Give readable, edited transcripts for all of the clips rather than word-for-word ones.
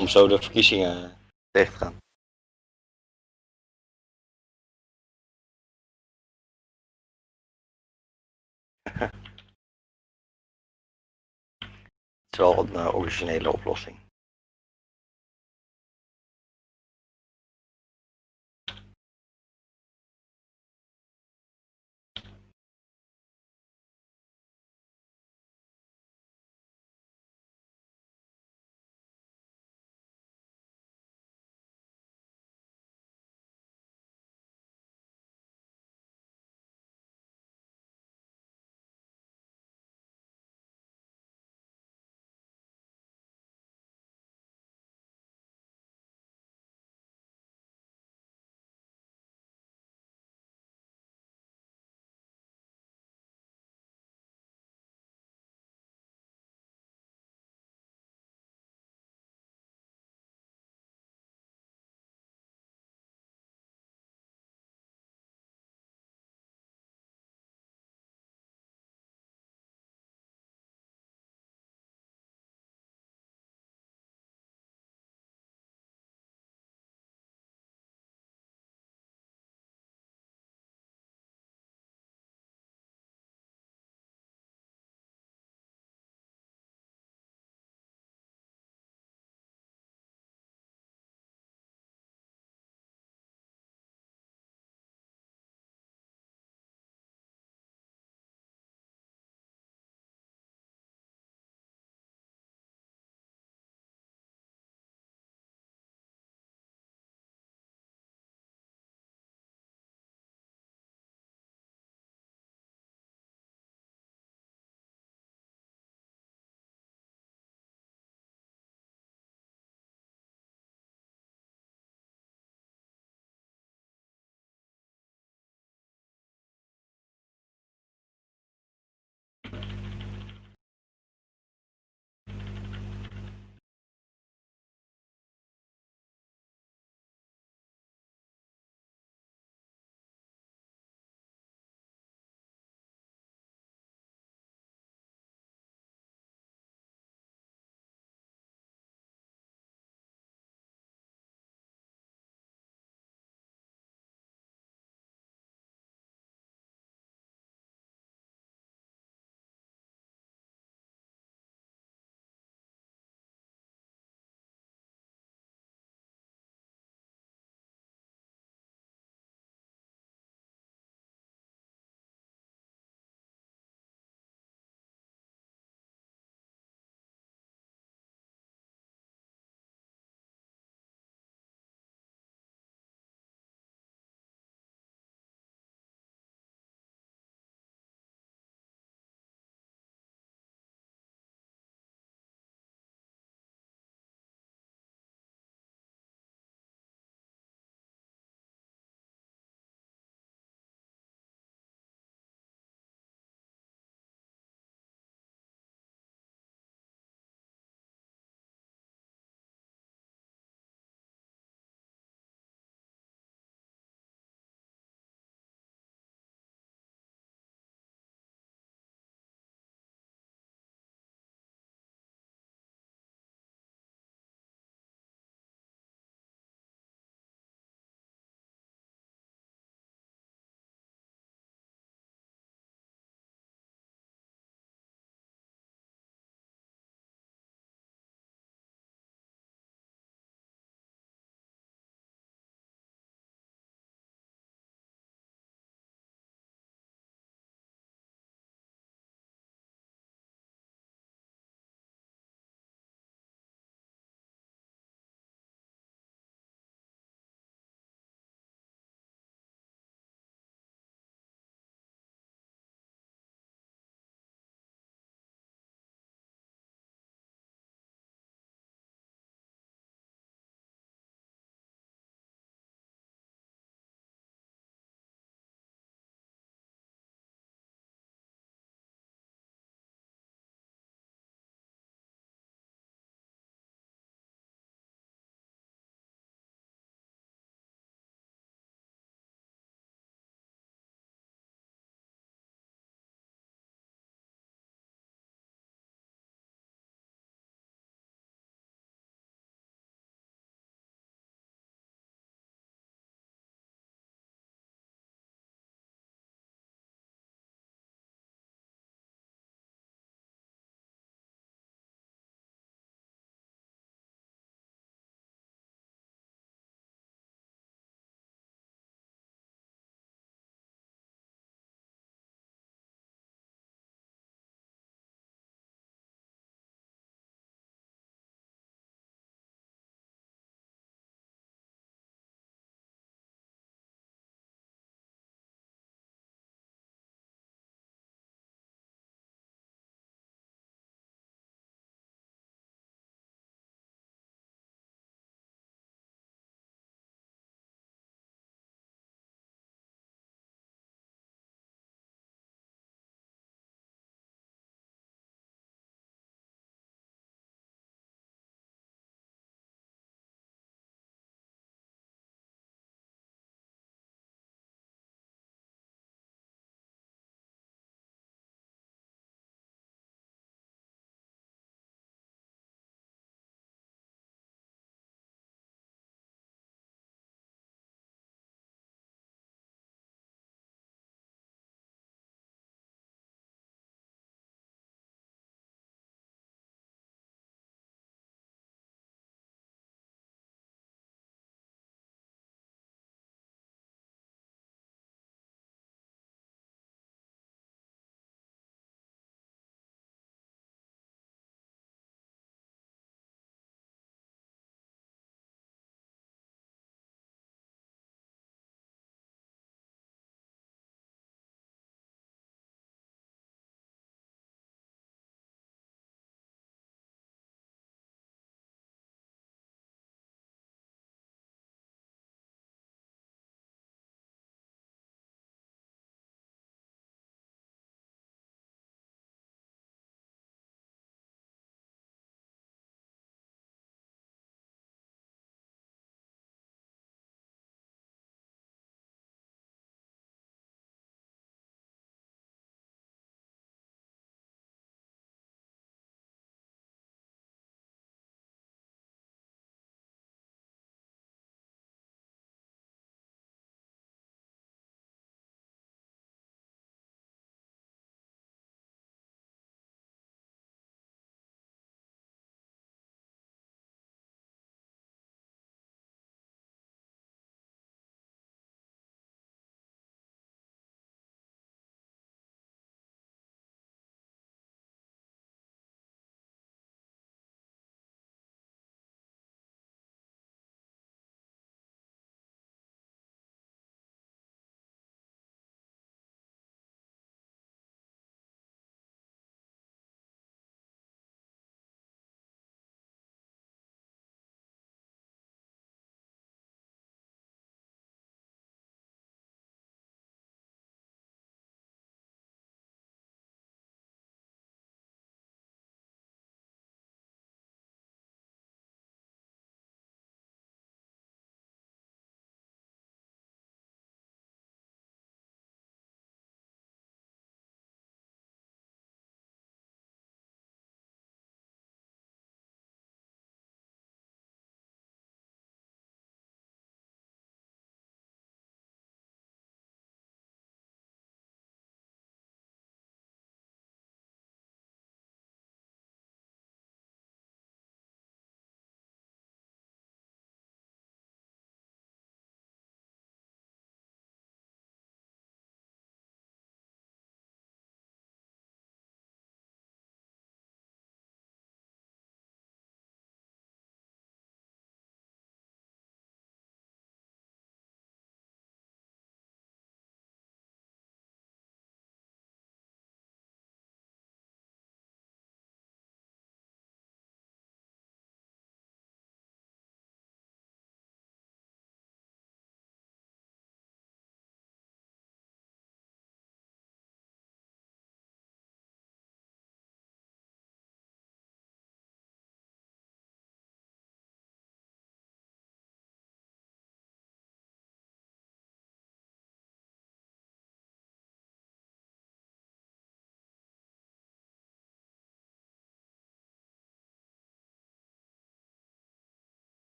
Om zo de verkiezingen tegen te gaan. Het is wel een originele oplossing.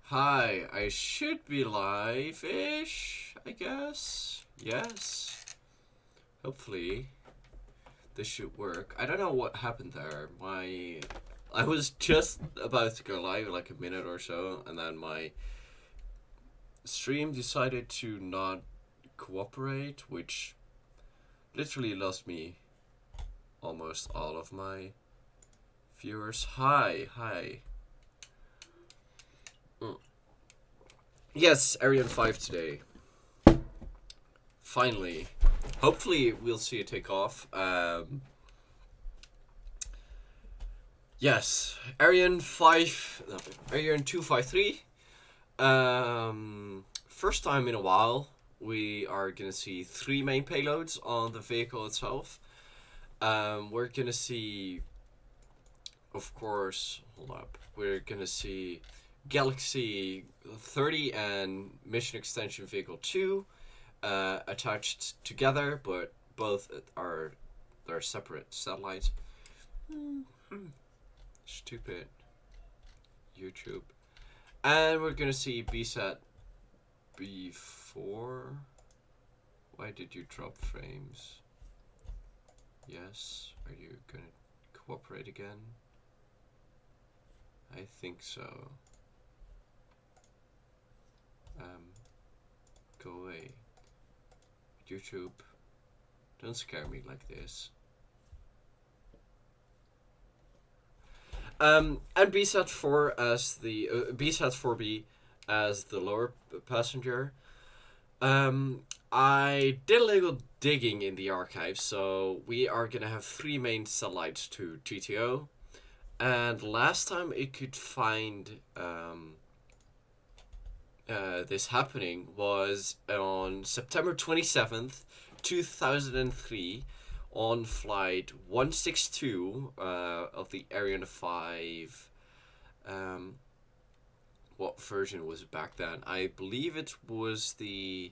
Hi, I should be live-ish, I guess. Yes. Hopefully, this should work. I don't know what happened there. I was just about to go live like a minute or so, and then my stream decided to not cooperate, which literally lost me almost all of my viewers. Hi. Yes, Ariane 5 today. Finally. Hopefully we'll see it take off. Yes, Ariane 253. First time in a while we are gonna see 3 main payloads on the vehicle itself. We're gonna see, of course, hold up. We're gonna see Galaxy 30 and Mission Extension Vehicle 2 attached together, but both they're separate satellites. Stupid YouTube. And we're gonna see BSAT-4. Why did you drop frames? Yes. Are you gonna cooperate again? I think so. Go away. YouTube, don't scare me like this. And BSAT-4 as the BSAT-4b as the lower passenger. I did a little digging in the archives, so we are gonna have 3 main satellites to GTO, and last time it could find this happening was on September 27th, 2003, on flight 162 of the Ariane 5. What version was it back then? I believe it was the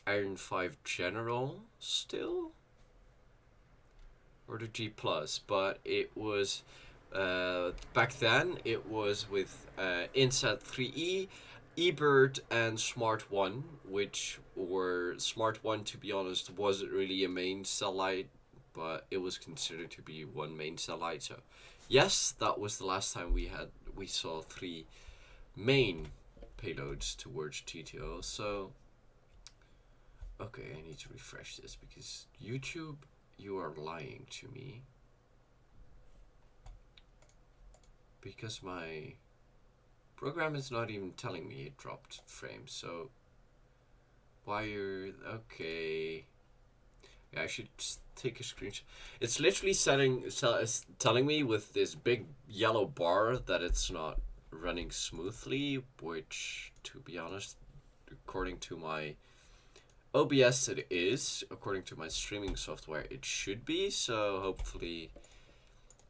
Ariane 5 General still? Or the G+, but it was, back then, it was with INSAT 3E, eBird and Smart 1, which were Smart 1, to be honest, wasn't really a main satellite, but it was considered to be one main satellite. So yes, that was the last time we saw 3 main payloads towards GTO. So okay, I need to refresh this because YouTube, you are lying to me, because my program is not even telling me it dropped frames. So why are okay? Yeah, I should take a screenshot. It's literally telling me with this big yellow bar that it's not running smoothly, which, to be honest, according to my OBS it is. According to my streaming software it should be, so hopefully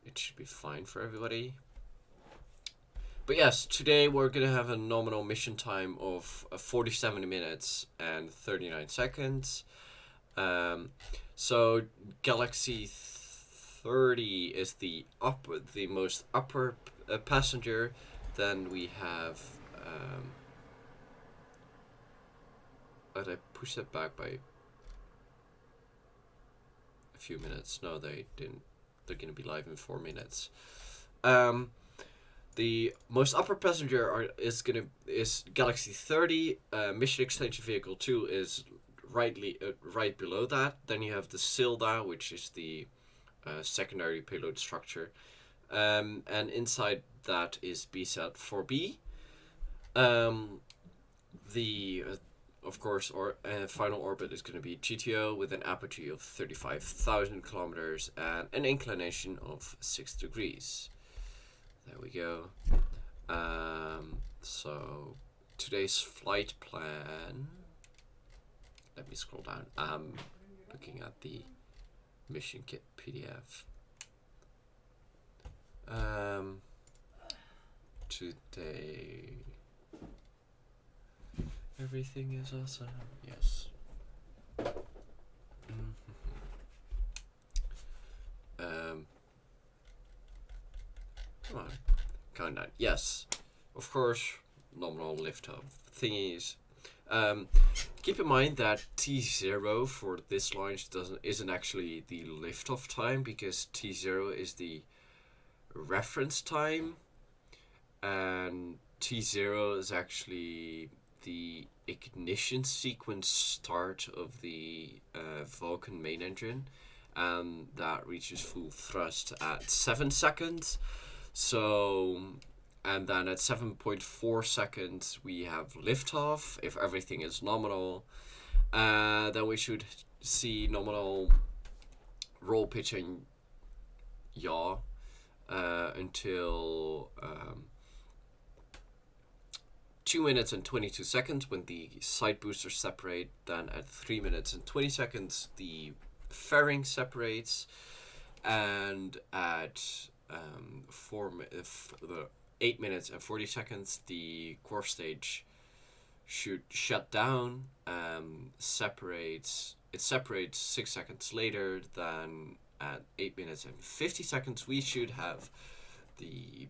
it should be fine for everybody. But yes, today we're gonna have a nominal mission time of 47 minutes and 39 seconds. So Galaxy 30 is the most upper passenger. Then we have but I pushed it back by a few minutes. No, they didn't. They're gonna be live in 4 minutes. The most upper passenger is Galaxy 30. Mission Extension Vehicle 2 is right below that. Then you have the Silda, which is the secondary payload structure, and inside that is BSAT-4b. Of course, final orbit is going to be GTO with an apogee of 35,000 kilometers and an inclination of 6 degrees. There we go. So today's flight plan. Let me scroll down. I'm looking at the mission kit PDF. Today everything is awesome. Yes. Come on. Countdown. Yes. Of course, nominal liftoff. Thing is, keep in mind that T0 for this launch isn't actually the liftoff time, because T0 is the reference time, and T0 is actually the ignition sequence start of the Vulcan main engine, and that reaches full thrust at 7 seconds. So, and then at 7.4 seconds we have liftoff if everything is nominal. Then we should see nominal roll, pitch, and yaw until 2 minutes and 22 seconds when the side boosters separate. Then at 3 minutes and 20 seconds the fairing separates, and at 8 minutes and 40 seconds the core stage should shut down. It separates 6 seconds later. Then at 8 minutes and 50 seconds we should have the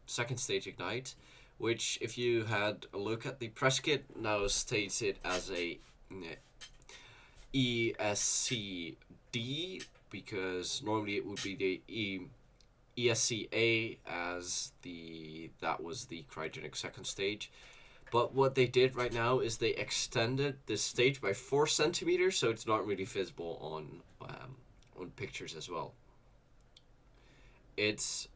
second stage ignite, which, if you had a look at the press kit, now states it as a ESCD, because normally it would be the ESCA, as that was the cryogenic second stage. But what they did right now is they extended this stage by 4 centimeters, so it's not really visible on pictures as well. It's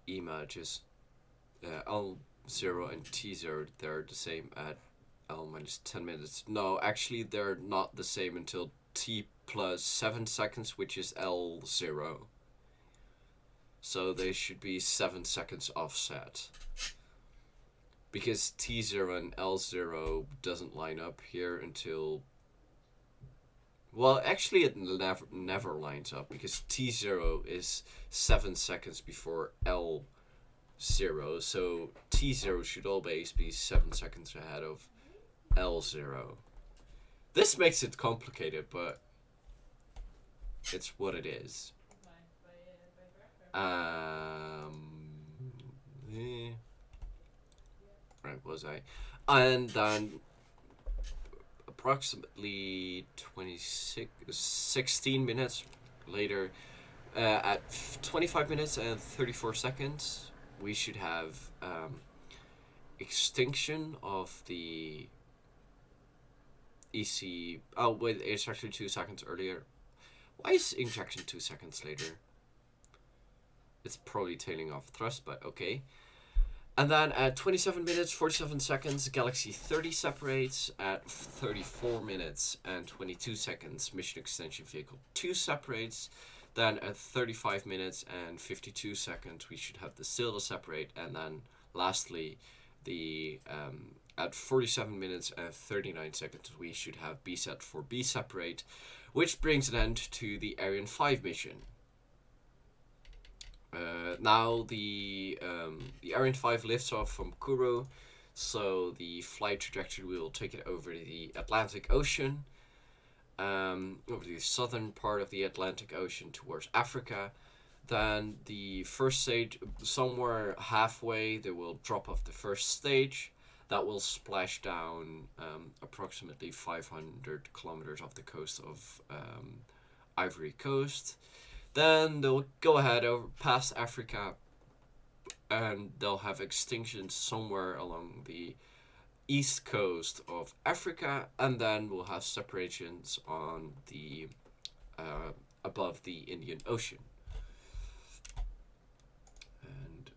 images L0 and T0, they're the same at L minus 10 minutes. No, actually they're not the same until T plus 7 seconds, which is L0. So they should be 7 seconds offset, because T0 and L0 doesn't line up here until, well, actually it never lines up, because T0 is 7 seconds before L0, so T0 should always be 7 seconds ahead of L0. This makes it complicated, but it's what it is. Right, was I? And then approximately 16 minutes later, at 25 minutes and 34 seconds, we should have extinction of the EC. Oh wait, it's actually 2 seconds earlier. Why is injection 2 seconds later? It's probably tailing off thrust, but okay. And then at 27 minutes 47 seconds, Galaxy 30 separates. At 34 minutes and 22 seconds, Mission Extension Vehicle 2 separates. Then at 35 minutes and 52 seconds, we should have the Silda separate. And then lastly, at 47 minutes and 39 seconds, we should have BSAT-4b separate, which brings an end to the Ariane 5 mission. Now the Ariane 5 lifts off from Kourou, so the flight trajectory will take it over the Atlantic Ocean, over the southern part of the Atlantic Ocean towards Africa. Then the first stage, somewhere halfway, they will drop off the first stage. That will splash down approximately 500 kilometers off the coast of Ivory Coast. Then they'll go ahead over past Africa, and they'll have extinction somewhere along the east coast of Africa, and then we'll have separations on the above the Indian Ocean. And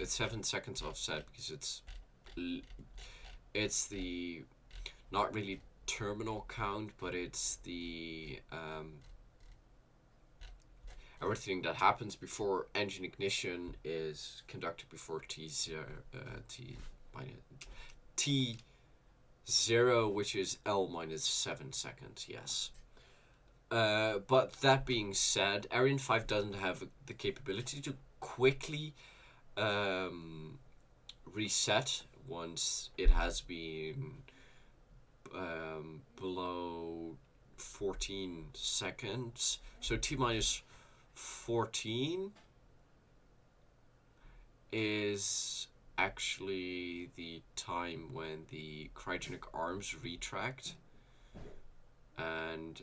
it's 7 seconds offset, because it's the not really terminal count, but it's the everything that happens before engine ignition is conducted before T0 0, which is L minus 7 seconds, yes. But that being said, Ariane 5 doesn't have the capability to quickly reset once it has been below 14 seconds. So T minus 14 is actually the time when the cryogenic arms retract, and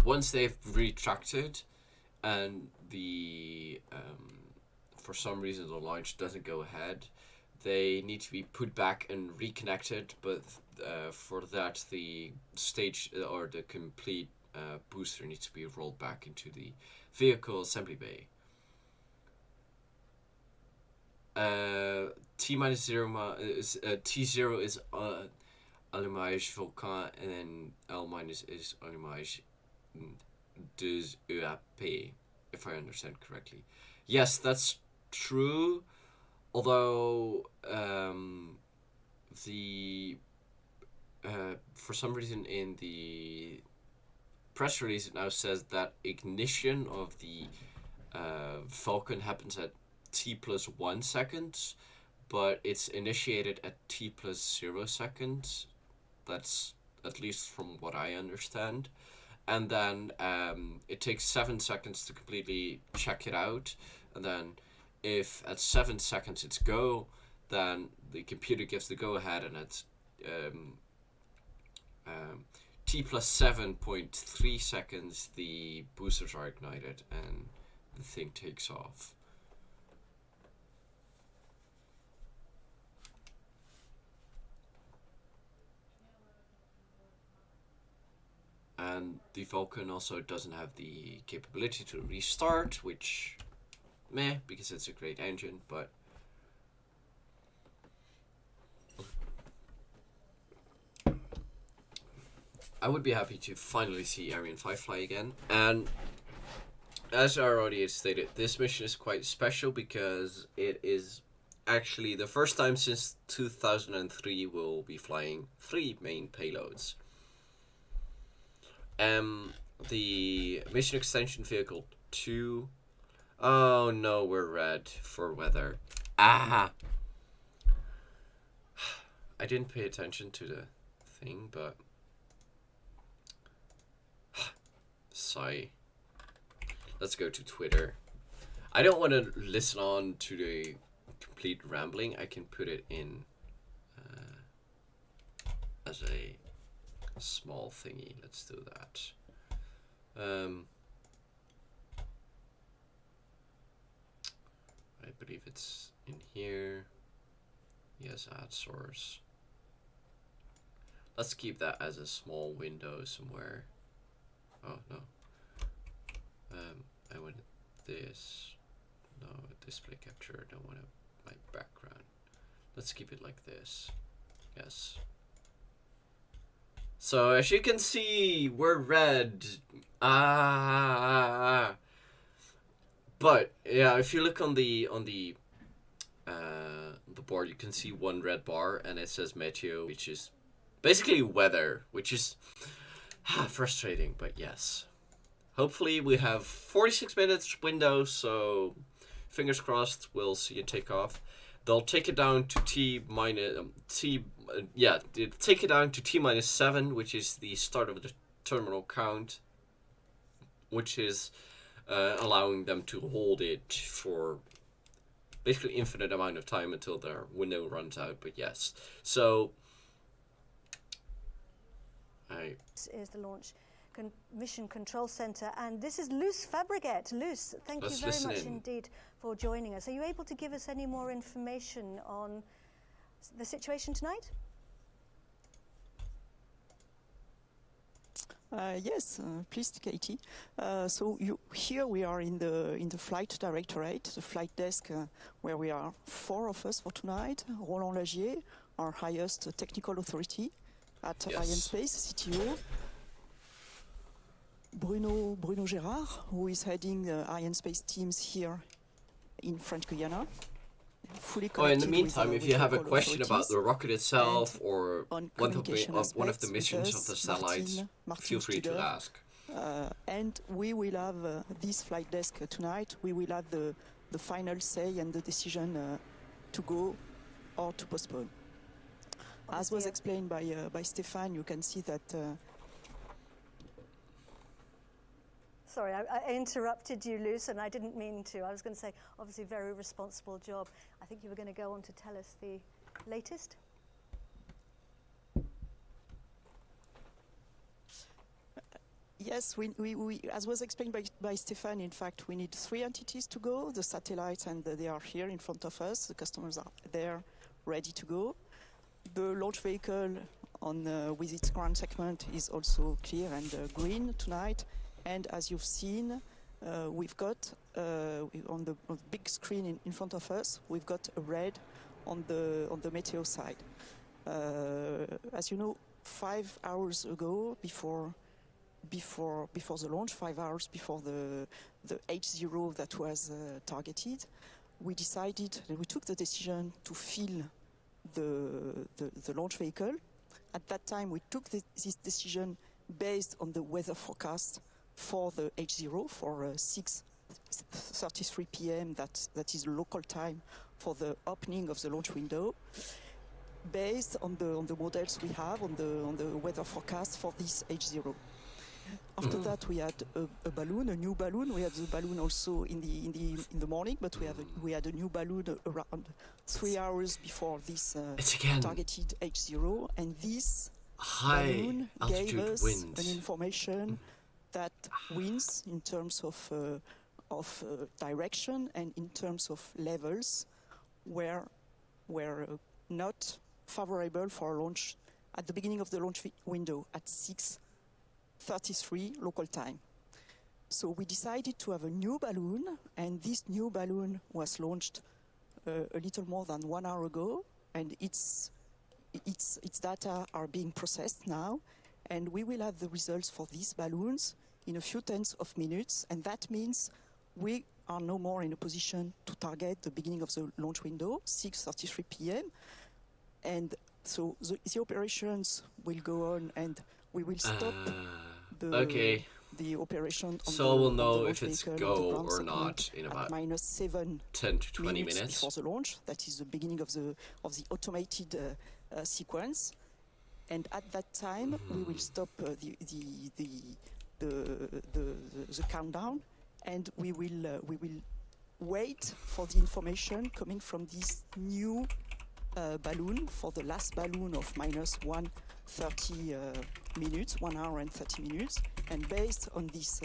once they've retracted and the for some reason the launch doesn't go ahead, they need to be put back and reconnected, but for that the stage or the complete booster needs to be rolled back into the vehicle assembly bay. T minus 0 is T0 is allumage volcan, and then L minus is allumage des EAP, if I understand correctly. Yes, that's true. Although for some reason in the press release it now says that ignition of the Falcon happens at T plus 1 seconds, but it's initiated at T plus 0 seconds. That's at least from what I understand. And then it takes 7 seconds to completely check it out. And then if at 7 seconds it's go, then the computer gives the go ahead, and it's T plus 7.3 seconds the boosters are ignited and the thing takes off. And the Vulcan also doesn't have the capability to restart, which meh, because it's a great engine, but I would be happy to finally see Ariane 5 fly again. And as I already stated, this mission is quite special because it is actually the first time since 2003 we'll be flying 3 main payloads. The mission extension vehicle 2. Oh no, we're red for weather. Ah! I didn't pay attention to the thing, but sigh. Let's go to Twitter. I don't want to listen on to the complete rambling. I can put it in as a small thingy. Let's do that. I believe it's in here. Yes, add source. Let's keep that as a small window somewhere. Oh no. I want this. No, display capture. I don't want my background. Let's keep it like this. Yes. So as you can see, we're red. But yeah, if you look on the board, you can see one red bar, and it says Meteo, which is basically weather, which is frustrating. But yes, hopefully we have 46 minutes window, so fingers crossed we'll see it take off. They'll take it down to take it down to T minus 7, which is the start of the terminal count, which is allowing them to hold it for basically infinite amount of time until their window runs out. But yes, so this is the launch mission control center, and this is Luce Fabregat. Luce, thank you very much indeed for joining us. Are you able to give us any more information on the situation tonight? Yes, please, Katie. So here we are in the flight directorate, the flight desk, where we are 4 of us for tonight. Roland Lagier, our highest technical authority at Arianespace, CTO. Bruno Gérard, who is heading the Arianespace teams here in French Guiana. fully Oh, in connected. the meantime, if you have a question about the rocket itself or on one of the aspects missions with of the us, satellites, feel free to Studer, ask. and we will have this flight desk tonight. We will have the final say and the decision to go or to postpone. As was explained by Stéphane, you can see that. Sorry, I interrupted you, Luce, and I didn't mean to. I was going to say, obviously, very responsible job. I think you were going to go on to tell us the latest. Yes, we as was explained by Stéphane, in fact, we need 3 entities to go, the satellites, and they are here in front of us. The customers are there, ready to go. The launch vehicle with its ground segment is also clear and green tonight. And as you've seen, we've got on the big screen in front of us, we've got a red on the Meteo side. As you know, 5 hours ago, before the launch, 5 hours before the H0 that was targeted, we took the decision to fill the launch vehicle. At that time, we took this decision based on the weather forecast for the H0 for 6:33 p.m. That is local time for the opening of the launch window, based on the models we have on the weather forecast for this H0. After that, we had a new balloon. We had the balloon also in the morning, but we had a new balloon around 3 hours before this targeted H0, and this balloon gave us an information that winds in terms of direction and in terms of levels were not favorable for launch at the beginning of the launch window at 6:33 local time. So we decided to have a new balloon, and this new balloon was launched a little more than 1 hour ago, and its data are being processed now, and we will have the results for these balloons in a few tenths of minutes, and that means we are no more in a position to target the beginning of the launch window, 6:33 p.m. And so the operations will go on, and we will stop the operation on so we'll know if it's go or not in about -7 10 to 20 minutes before the launch. That is the beginning of the automated sequence, and at that time we will stop the countdown, and we will wait for the information coming from this new balloon, for the last balloon of -1:30 minutes, 1 hour and 30 minutes, and based on this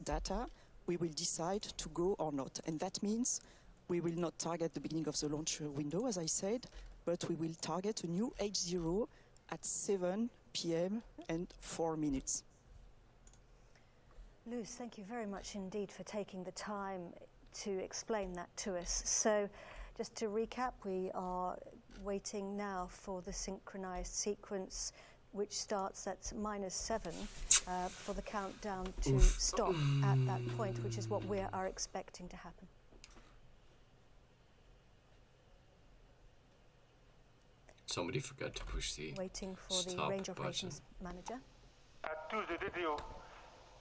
data, we will decide to go or not. And that means we will not target the beginning of the launch window, as I said, but we will target a new H0 at 7 p.m. and 4 minutes. Luce, thank you very much indeed for taking the time to explain that to us. So, just to recap, we are waiting now for the synchronized sequence, which starts at -7 for the countdown to stop at that point, which is what we are expecting to happen. Somebody forgot to push the Waiting for the range operations manager. À tous de DDO.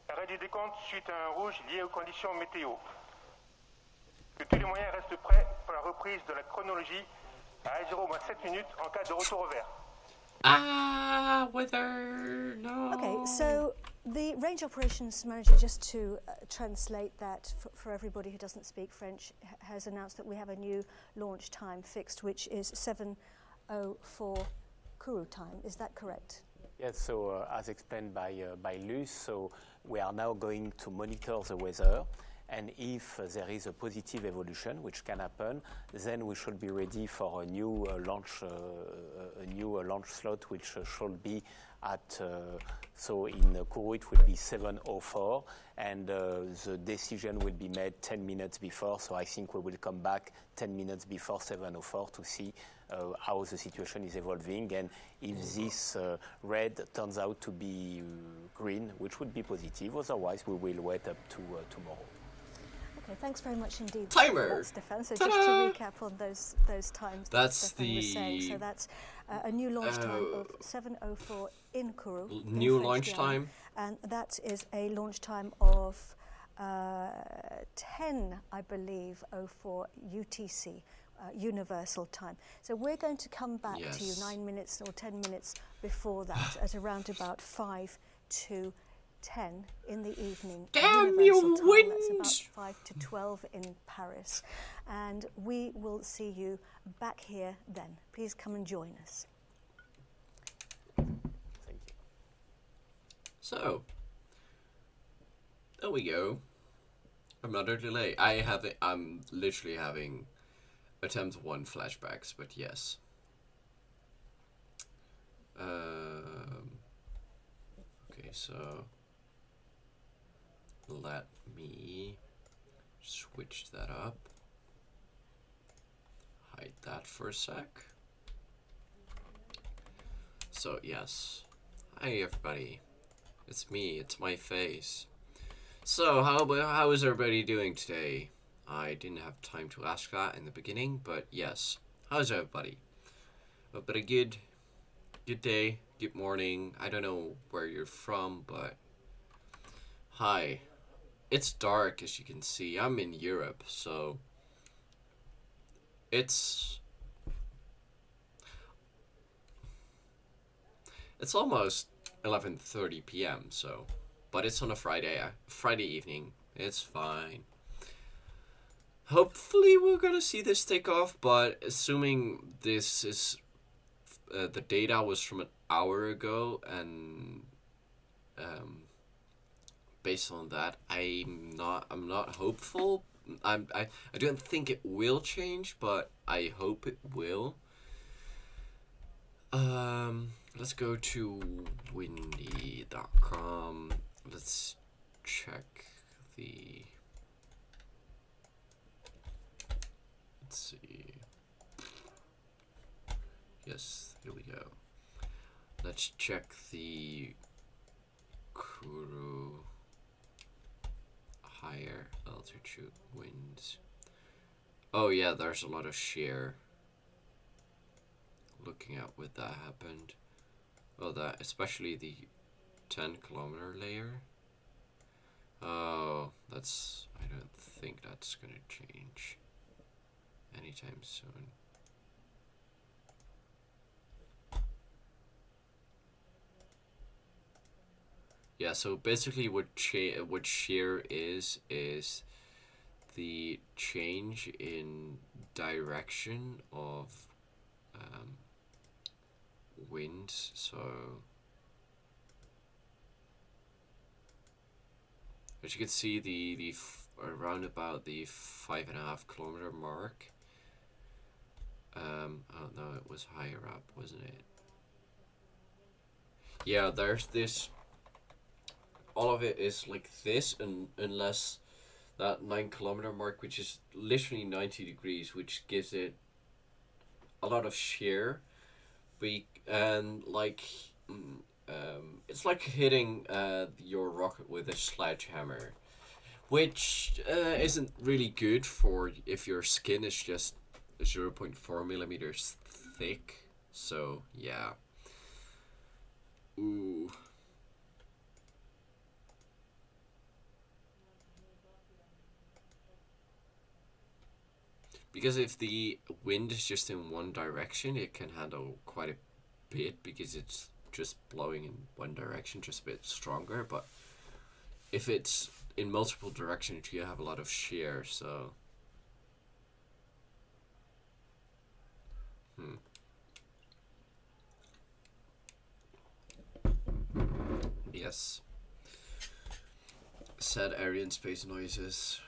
Arrêt du décompte suite à un rouge lié aux conditions météo. Que tous les moyens restent prêts pour la reprise de la chronologie à 0-7 minutes en cas de retour au vert. Weather, no. Okay, so the range operations manager, just to translate that for everybody who doesn't speak French, has announced that we have a new launch time fixed, which is 7:04 Kourou time. Is that correct? Yes, so as explained by Luce, so we are now going to monitor the weather, and if there is a positive evolution, which can happen, then we should be ready for a new launch slot, which should be at so in Kourou it will be 7:04, and the decision will be made 10 minutes before. So I think we will come back 10 minutes before 7:04 to see how the situation is evolving, and if this red turns out to be green, which would be positive. Otherwise, we will wait up to tomorrow. Okay, thanks very much indeed. Timer. Stefan. So Ta-da! just to recap on those times That's that Stefan was saying. So that's a new launch time of 7:04 in Kourou. New launch time. And that is a launch time of 10, I believe, 04 UTC. Universal time. So we're going to come back to you 9 minutes or 10 minutes before that at around about 5 to 10 in the evening. Damn Universal you, time. That's wind! about 5 to 12 in Paris. And we will see you back here then. Please come and join us. Thank you. So, there we go. Another delay. I'm literally having attempt 1 flashbacks, but yes. Okay, so let me switch that up. Hide that for a sec. So yes. Hi everybody. It's me, it's my face. So how is everybody doing today? I didn't have time to ask that in the beginning, but yes. How's everybody? But a good day, good morning. I don't know where you're from, but hi. It's dark, as you can see. I'm in Europe, so it's almost 11:30 p.m. So, but it's on a Friday evening. It's fine. Hopefully we're gonna see this take off, but assuming this is the data was from an hour ago, and based on that, I'm not hopeful. I don't think it will change, but I hope it will. Let's go to windy.com. Let's check the. Let's see. Yes, here we go. Let's check the Kourou higher altitude winds. Oh yeah, there's a lot of shear. Looking at what that happened. Oh, that especially the 10-kilometer layer. Oh, that's. I don't think that's gonna change anytime soon. Yeah, so basically what shear is the change in direction of winds. So as you can see, the around about the 5.5 kilometer mark. Oh no, it was higher up, wasn't it? Yeah, there's this. All of it is like this, and unless that 9-kilometer mark, which is literally 90 degrees, which gives it a lot of shear. And like, it's like hitting your rocket with a sledgehammer, which isn't really good for if your skin is just 0.4 millimeters thick. So yeah. Ooh. Because if the wind is just in one direction, it can handle quite a bit because it's just blowing in one direction, just a bit stronger. But if it's in multiple directions, you have a lot of shear, so. Yes. Sad Arianespace noises.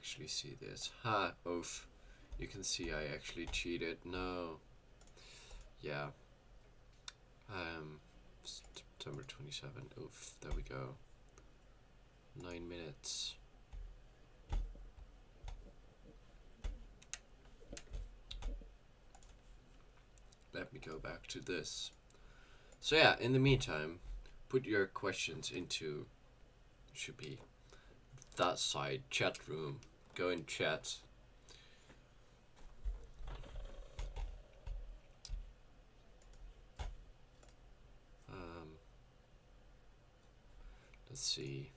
actually see this. Ha, oof. You can see I actually cheated. No. Yeah. September 27. Oof, there we go. 9 minutes. Let me go back to this. So yeah, in the meantime, put your questions into, should be that side, chat room. Go and chat. Let's see.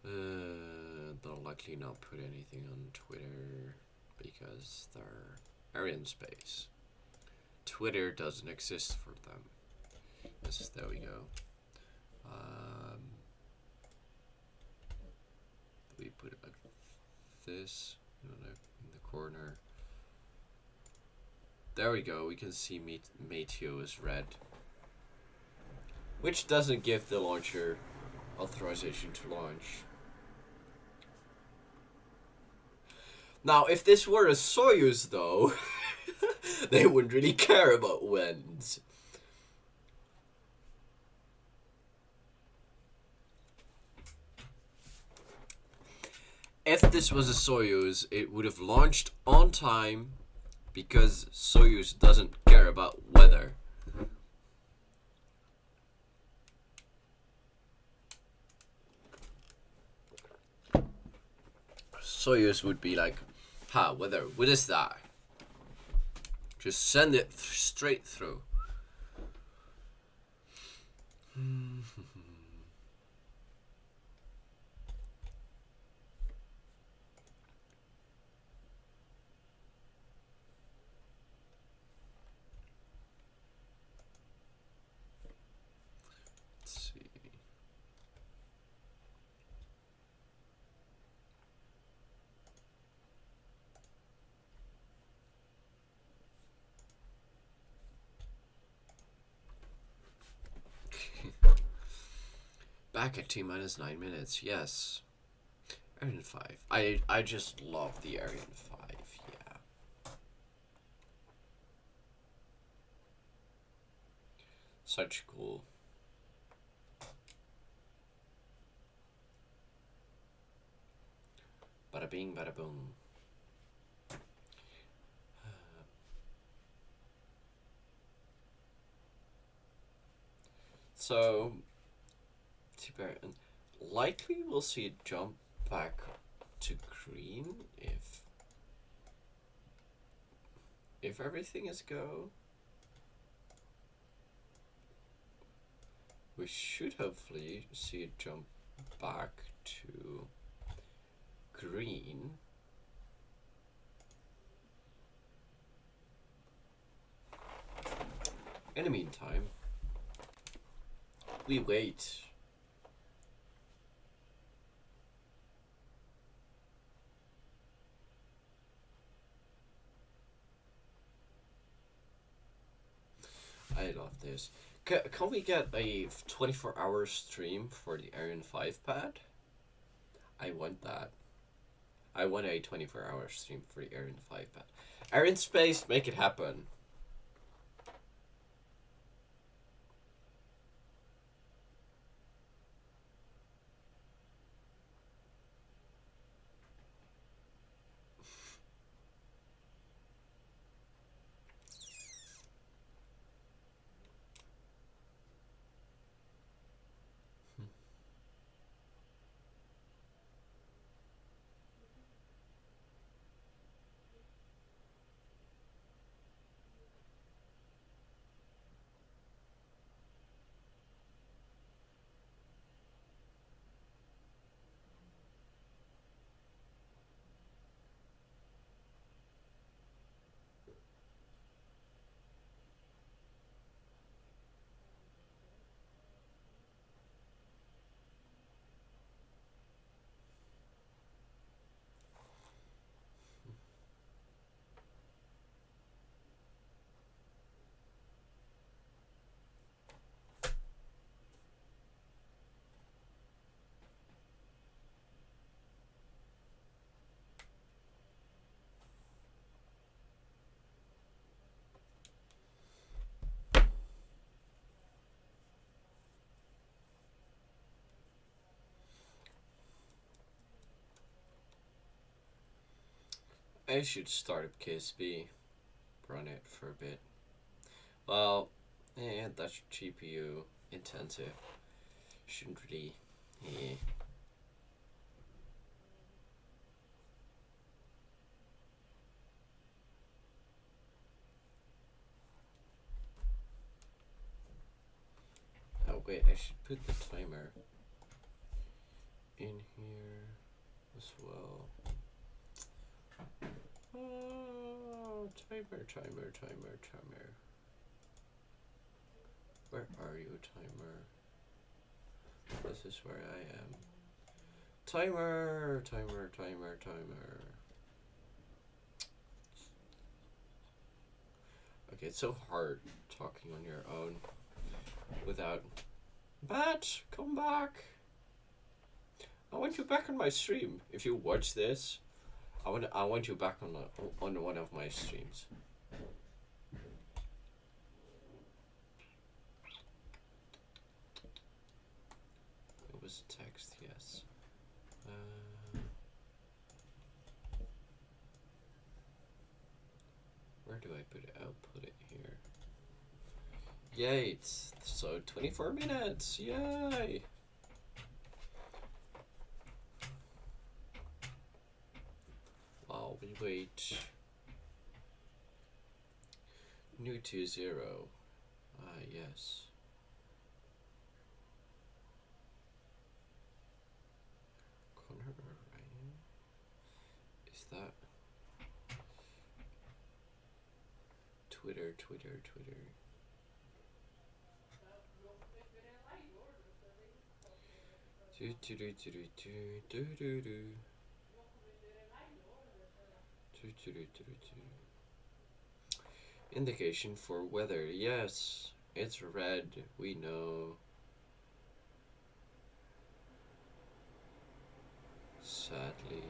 They'll likely not put anything on Twitter because they're Arianespace. Twitter doesn't exist for them. Yes, there we go. We put it like this, in the corner. There we go. We can see MEV-2 is red, which doesn't give the launcher authorization to launch. Now, if this were a Soyuz, though, they wouldn't really care about winds. If this was a Soyuz, it would have launched on time because Soyuz doesn't care about weather. Soyuz would be like, ha, weather, what is that? Just send it straight through. Let's see. Back at T-minus 9 minutes, yes. Ariane 5. I just love the Ariane 5, yeah. Such cool. Bada bing, bada boom. So, likely we'll see it jump back to green if everything is go. We should hopefully see it jump back to green. In the meantime, we wait. I love this. Can we get a 24-hour stream for the Ariane 5 pad? I want that. I want a 24-hour stream for the Ariane 5 pad. Arianespace, make it happen. I should start up KSB, run it for a bit. Well, yeah, that's GPU intensive. Shouldn't really, yeah. Oh wait, I should put the timer in here as well. Oh, timer. Where are you, timer? This is where I am. Timer. Okay, it's so hard talking on your own without. Bat, come back! I want you back on my stream. If you watch this, I want you back on one of my streams. It was text, yes. Where do I put it? I'll put it here. Yay! It's so 24 minutes. Yay! While we wait. New 2-0. Yes. Connor Arian? Is that Twitter? Indication for weather. Yes, it's red. We know. Sadly.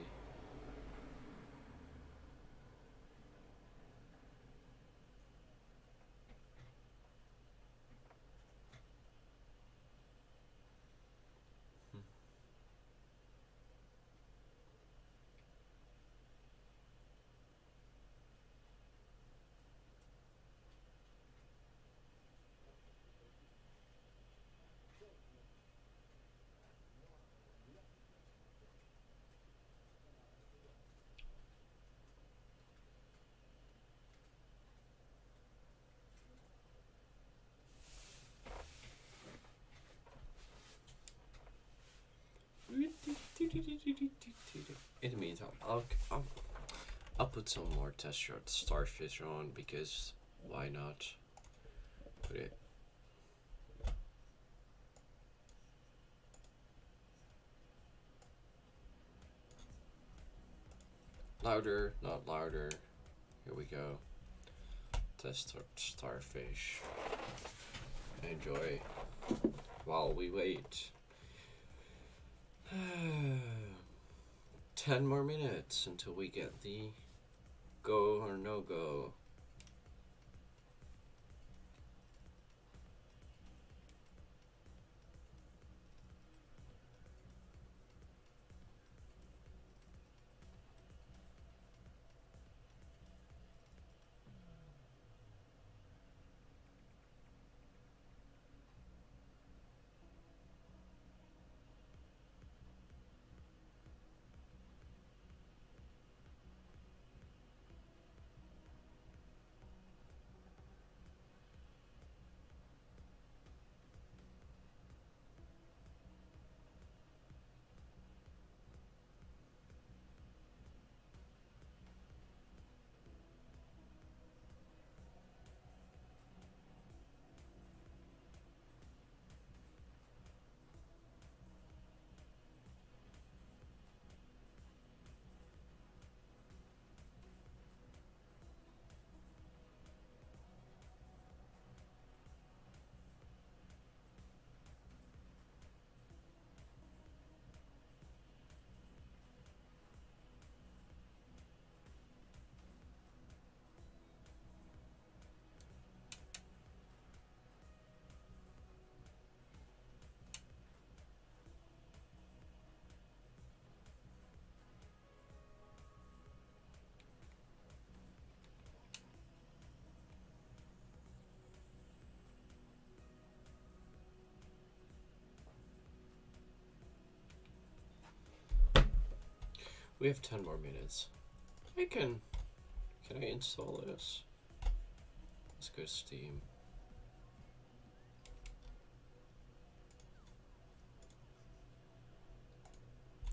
In the meantime, I'll put some more test shot starfish on, because why not? Put it. Louder, not louder. Here we go. Test starfish. Enjoy while we wait. 10 more minutes until we get the go or no go. We have 10 more minutes. Can I install this? Let's go Steam.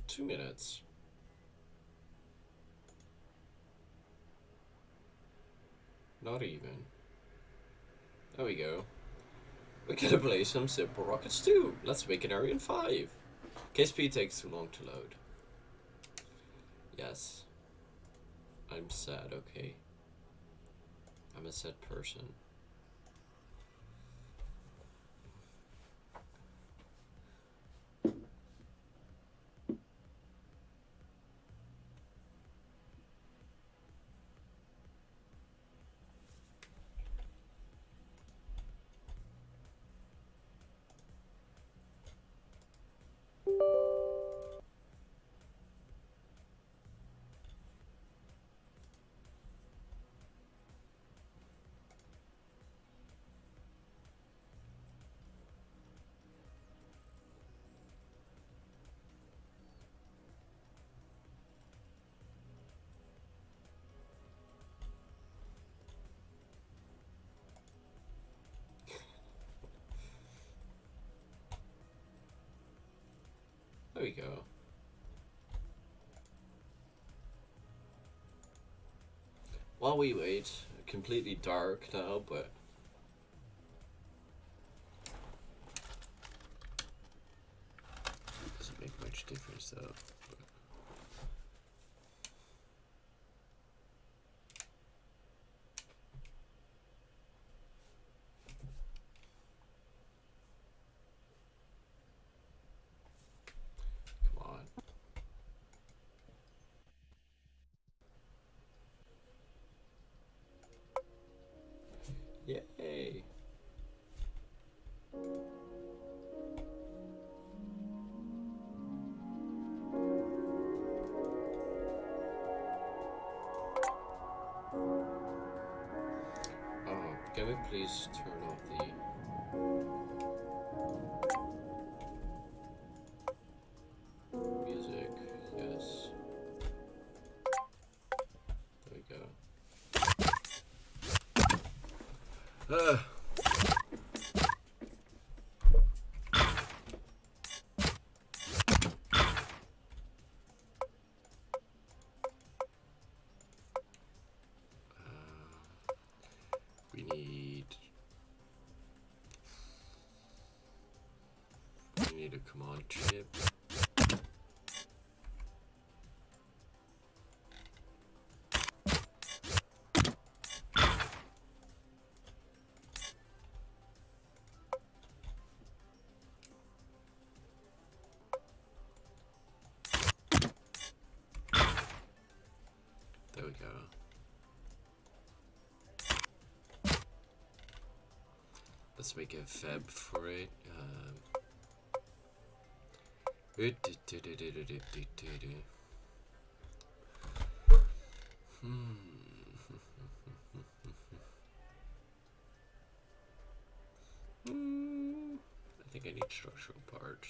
Two minutes. Not even. There we go. We're gonna play some simple rockets too. Let's make an Ariane 5. KSP takes too long to load. Yes. I'm sad, okay? I'm a sad person. There we go. While we wait, completely dark now, but doesn't make much difference though. Come on. Yay! Can we please turn off the music? Yes. There we go. We need a command chip. There we go. Let's make a fab for it. I think I need structural parts.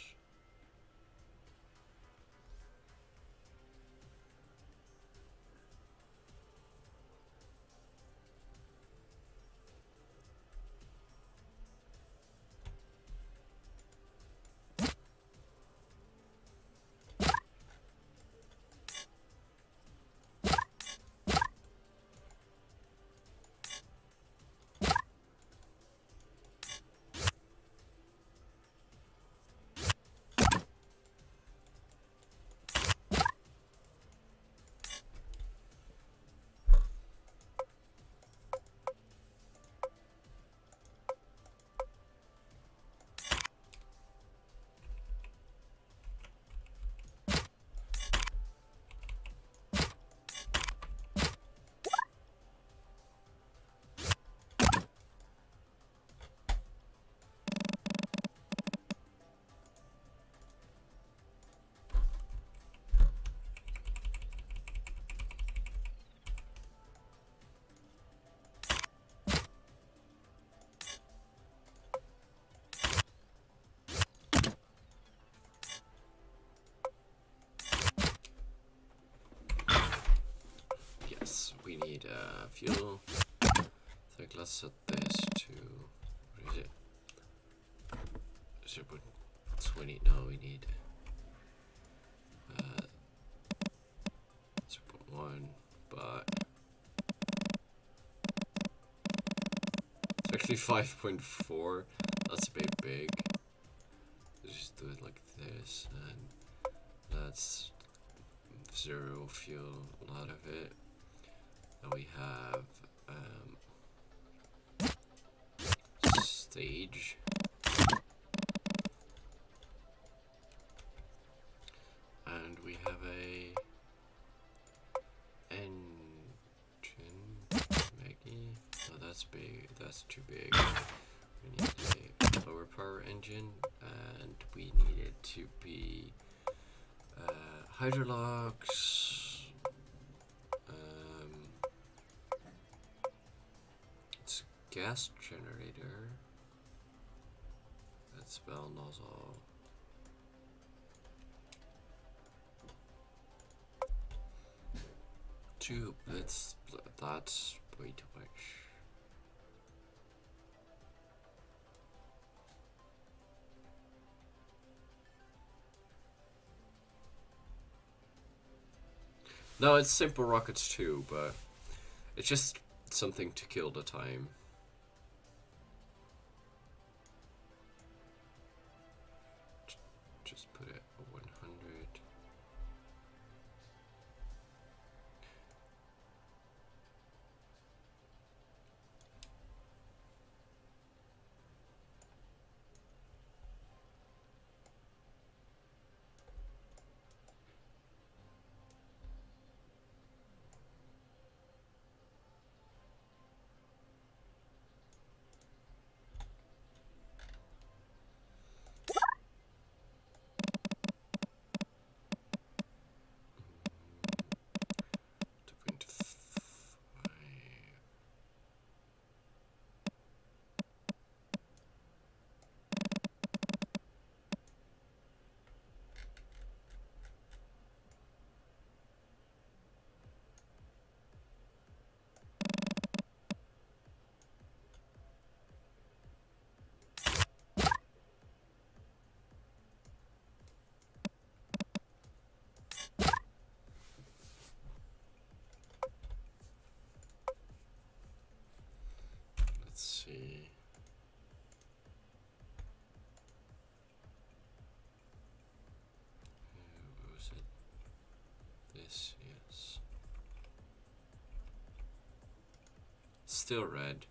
need fuel. I think let's set this to, what is it? 0.20, no, we need 0.1, but it's actually 5.4. That's a bit big. Let's just do it like this, and that's 0 fuel, a lot of it. Then we have stage. And we have a engine, Maggie. Oh, that's big. That's too big. We need a lower power engine, and we need it to be hydrolocks. It's a gas generator. That's bell nozzle. Tube. That's way too much. No, it's simple rockets too, but it's just something to kill the time. Just put it at 100. Let's see. What was it? This, yes. Still red.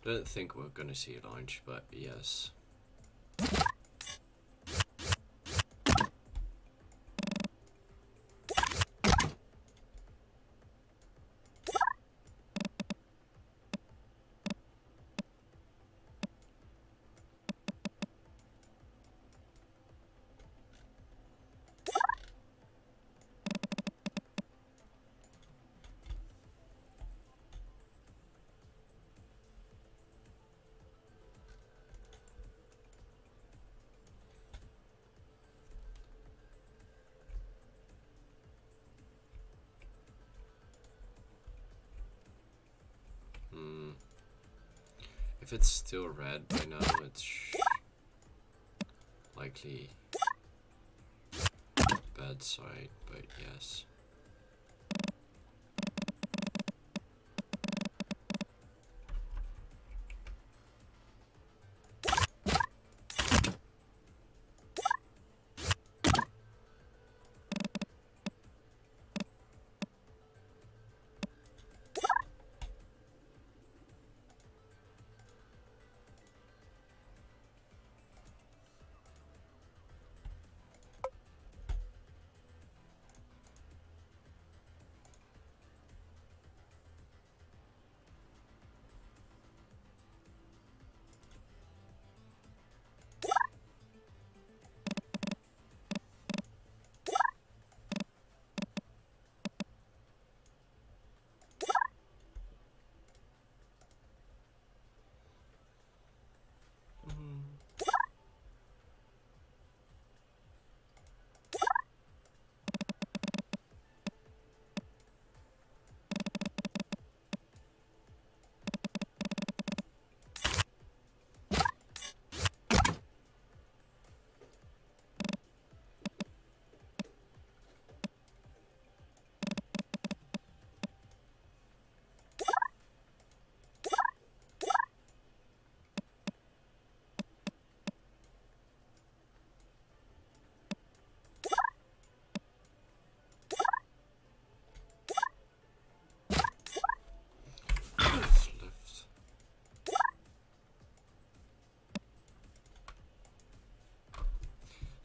Don't think we're gonna see a launch, but yes. If it's still red by now, it's likely bad side, but yes.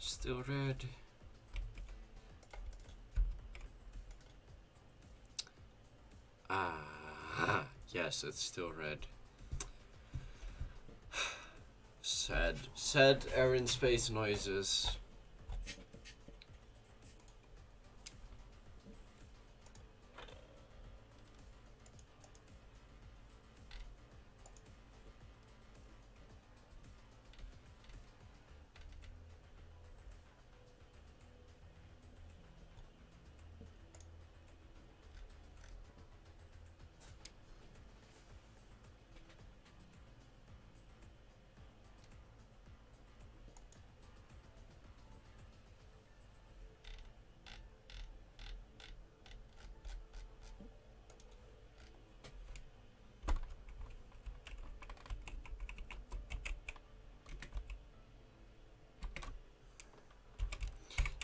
Still red. Ah, yes, it's still red. Sad Arianespace noises.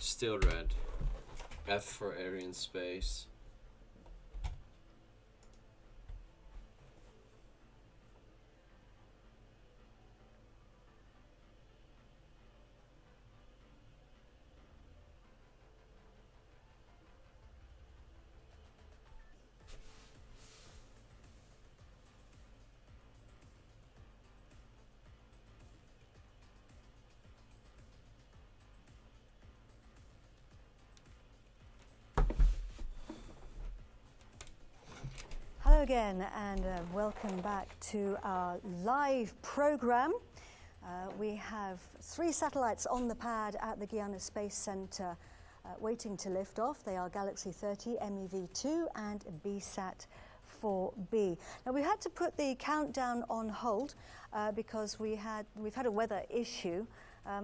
Still red. F for Arianespace. Hello again, and welcome back to our live program. We have 3 satellites on the pad at the Guyana Space Center waiting to lift off. They are Galaxy 30, MEV-2 and BSAT-4b. Now we had to put the countdown on hold because we've had a weather issue.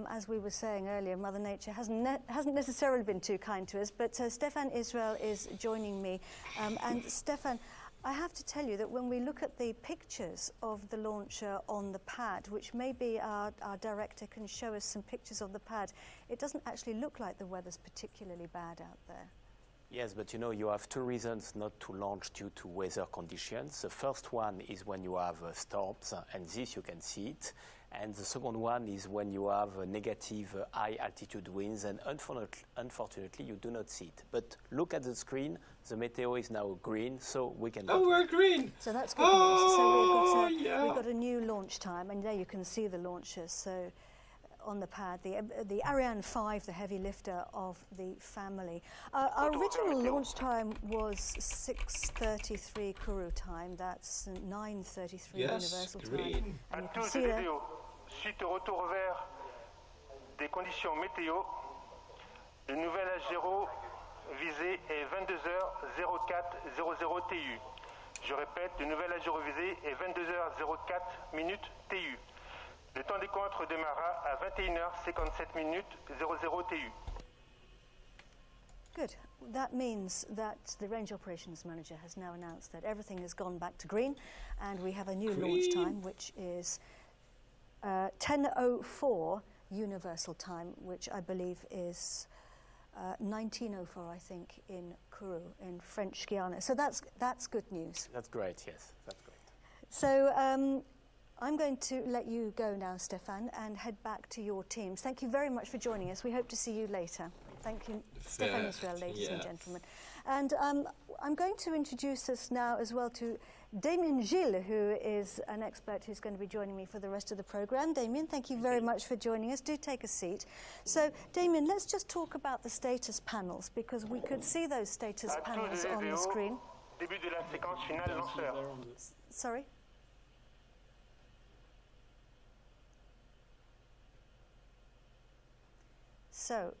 As we were saying earlier, Mother Nature hasn't necessarily been too kind to us, but Stefan Israel is joining me. And Stefan, I have to tell you that when we look at the pictures of the launcher on the pad, which maybe our director can show us some pictures of the pad, it doesn't actually look like the weather's particularly bad out there. Yes, but you know, you have 2 reasons not to launch due to weather conditions. The first one is when you have storms, and this you can see it. And the second one is when you have negative high altitude winds, and unfortunately you do not see it. But look at the screen, the meteo is now green, so we can... Oh, we're green! So that's good news. So we've got a new launch time, and there you can see the launchers. So on the pad, the Ariane 5, the heavy lifter of the family. Our original launch time was 6:33 Kourou time. That's 9:33 Universal time. And you can see there. Suite au retour vers des conditions météo, le nouvel H0 visé est 22h04:00 TU. Je répète, le nouvel H0 visé est 22h04 minutes TU. Le temps décompte redémarra à 21h57 00 TU. Good. That means that the Range Operations Manager has now announced that everything has gone back to green, and we have a new launch time, which is 10:04 Universal time, which I believe is 19:04, I think, in Kourou, in French Guiana. So that's good news. That's great, yes, that's great. So I'm going to let you go now, Stefan, and head back to your teams. Thank you very much for joining us. We hope to see you later. Thank you, Stefan Israel, ladies and gentlemen. And I'm going to introduce us now as well to Damien Gilles, who is an expert who's going to be joining me for the rest of the programme. Damien, thank you very much for joining us. Do take a seat. So, Damien, let's just talk about the status panels, because we could see those status panels on the screen. Début de la séquence finale lanceur. Sorry? So,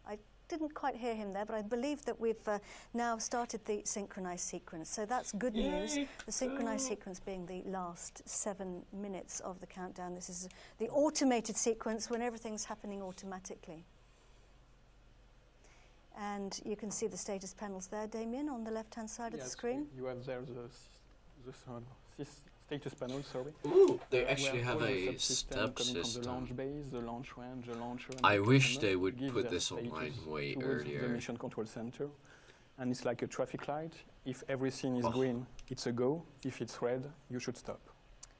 I didn't quite hear him there, but I believe that we've now started the synchronized sequence. So that's good news. The synchronized sequence being the last 7 minutes of the countdown. This is the automated sequence when everything's happening automatically. And you can see the status panels there, Damien, on the left-hand side of the screen. You have there the status panel, sorry. Ooh, they actually have a stub system. The launch base, the launch range, the launcher. I wish they would put this online way earlier. The mission control center, and it's like a traffic light. If everything is green, it's a go. If it's red, you should stop.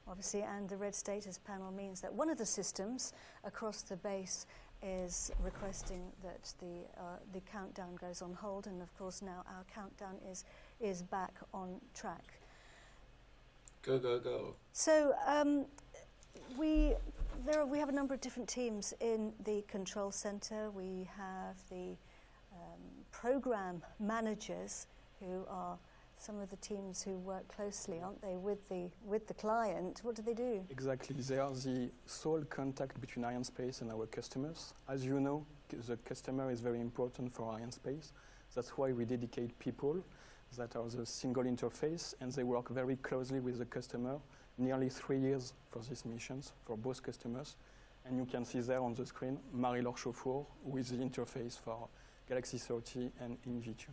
Obviously, and the red status panel means that one of the systems across the base is requesting that the countdown goes on hold, and of course now our countdown is back on track. Go, go, go. So we have a number of different teams in the control center. We have the program managers, who are some of the teams who work closely, aren't they, with the client? What do they do? Exactly. They are the sole contact between Arianespace and our customers. As you know, the customer is very important for Arianespace. That's why we dedicate people that are the single interface, and they work very closely with the customer, nearly 3 years for these missions, for both customers. And you can see there on the screen, Marie-Laure Chauffour with the interface for Galaxy 30 and MEV-2.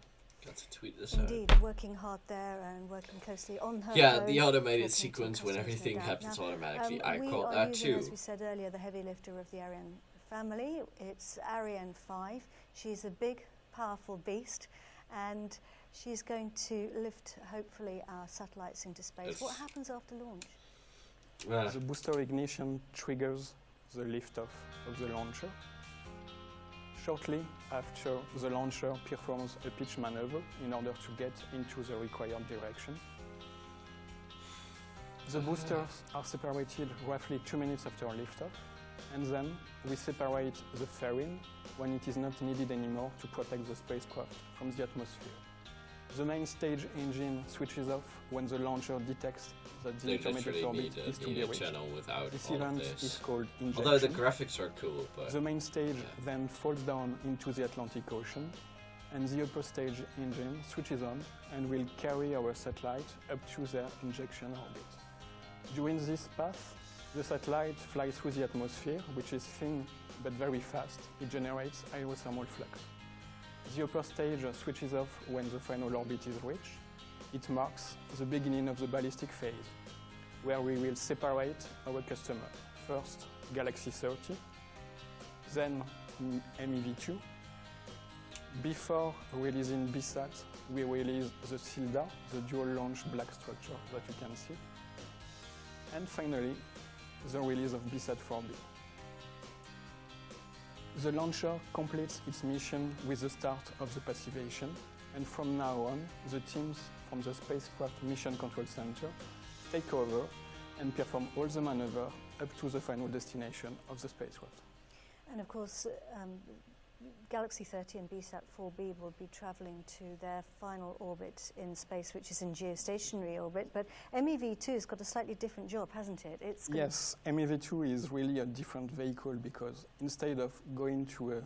Got to tweet this out. Indeed, working hard there and working closely on her Yeah, phone, the automated talking to sequence when customers, everything no doubt. happens Now, automatically. I we call are that using, too. as we said earlier, the heavy lifter of the Ariane family. It's Ariane 5. She's a big, powerful beast, and she's going to lift, hopefully, our satellites into space. What happens after launch? The booster ignition triggers the liftoff of the launcher. Shortly after, the launcher performs a pitch maneuver in order to get into the required direction. The boosters are separated roughly 2 minutes after liftoff, and then we separate the fairing when it is not needed anymore to protect the spacecraft from the atmosphere. The main stage engine switches off when the launcher detects that the They intermediate literally orbit need is to be a reached. channel without This all of event this. is called injection. Although the graphics are cool, but The main stage then falls down into the Atlantic Ocean, and the upper stage engine switches on and will carry our satellite up to their injection orbit. During this path, the satellite flies through the atmosphere, which is thin but very fast. It generates aerothermal flux. The upper stage switches off when the final orbit is reached. It marks the beginning of the ballistic phase, where we will separate our customer. First, Galaxy 30, then MEV-2. Before releasing BSAT, we release the SILDA, the dual-launch black structure that you can see. And finally, the release of BSAT-4b. The launcher completes its mission with the start of the passivation, and from now on, the teams from the Spacecraft Mission Control Center take over and perform all the maneuver up to the final destination of the spacecraft. And of course, Galaxy 30 and BSAT-4b will be travelling to their final orbit in space, which is in geostationary orbit. But MEV-2 has got a slightly different job, hasn't it? Yes, MEV-2 is really a different vehicle, because instead of going to a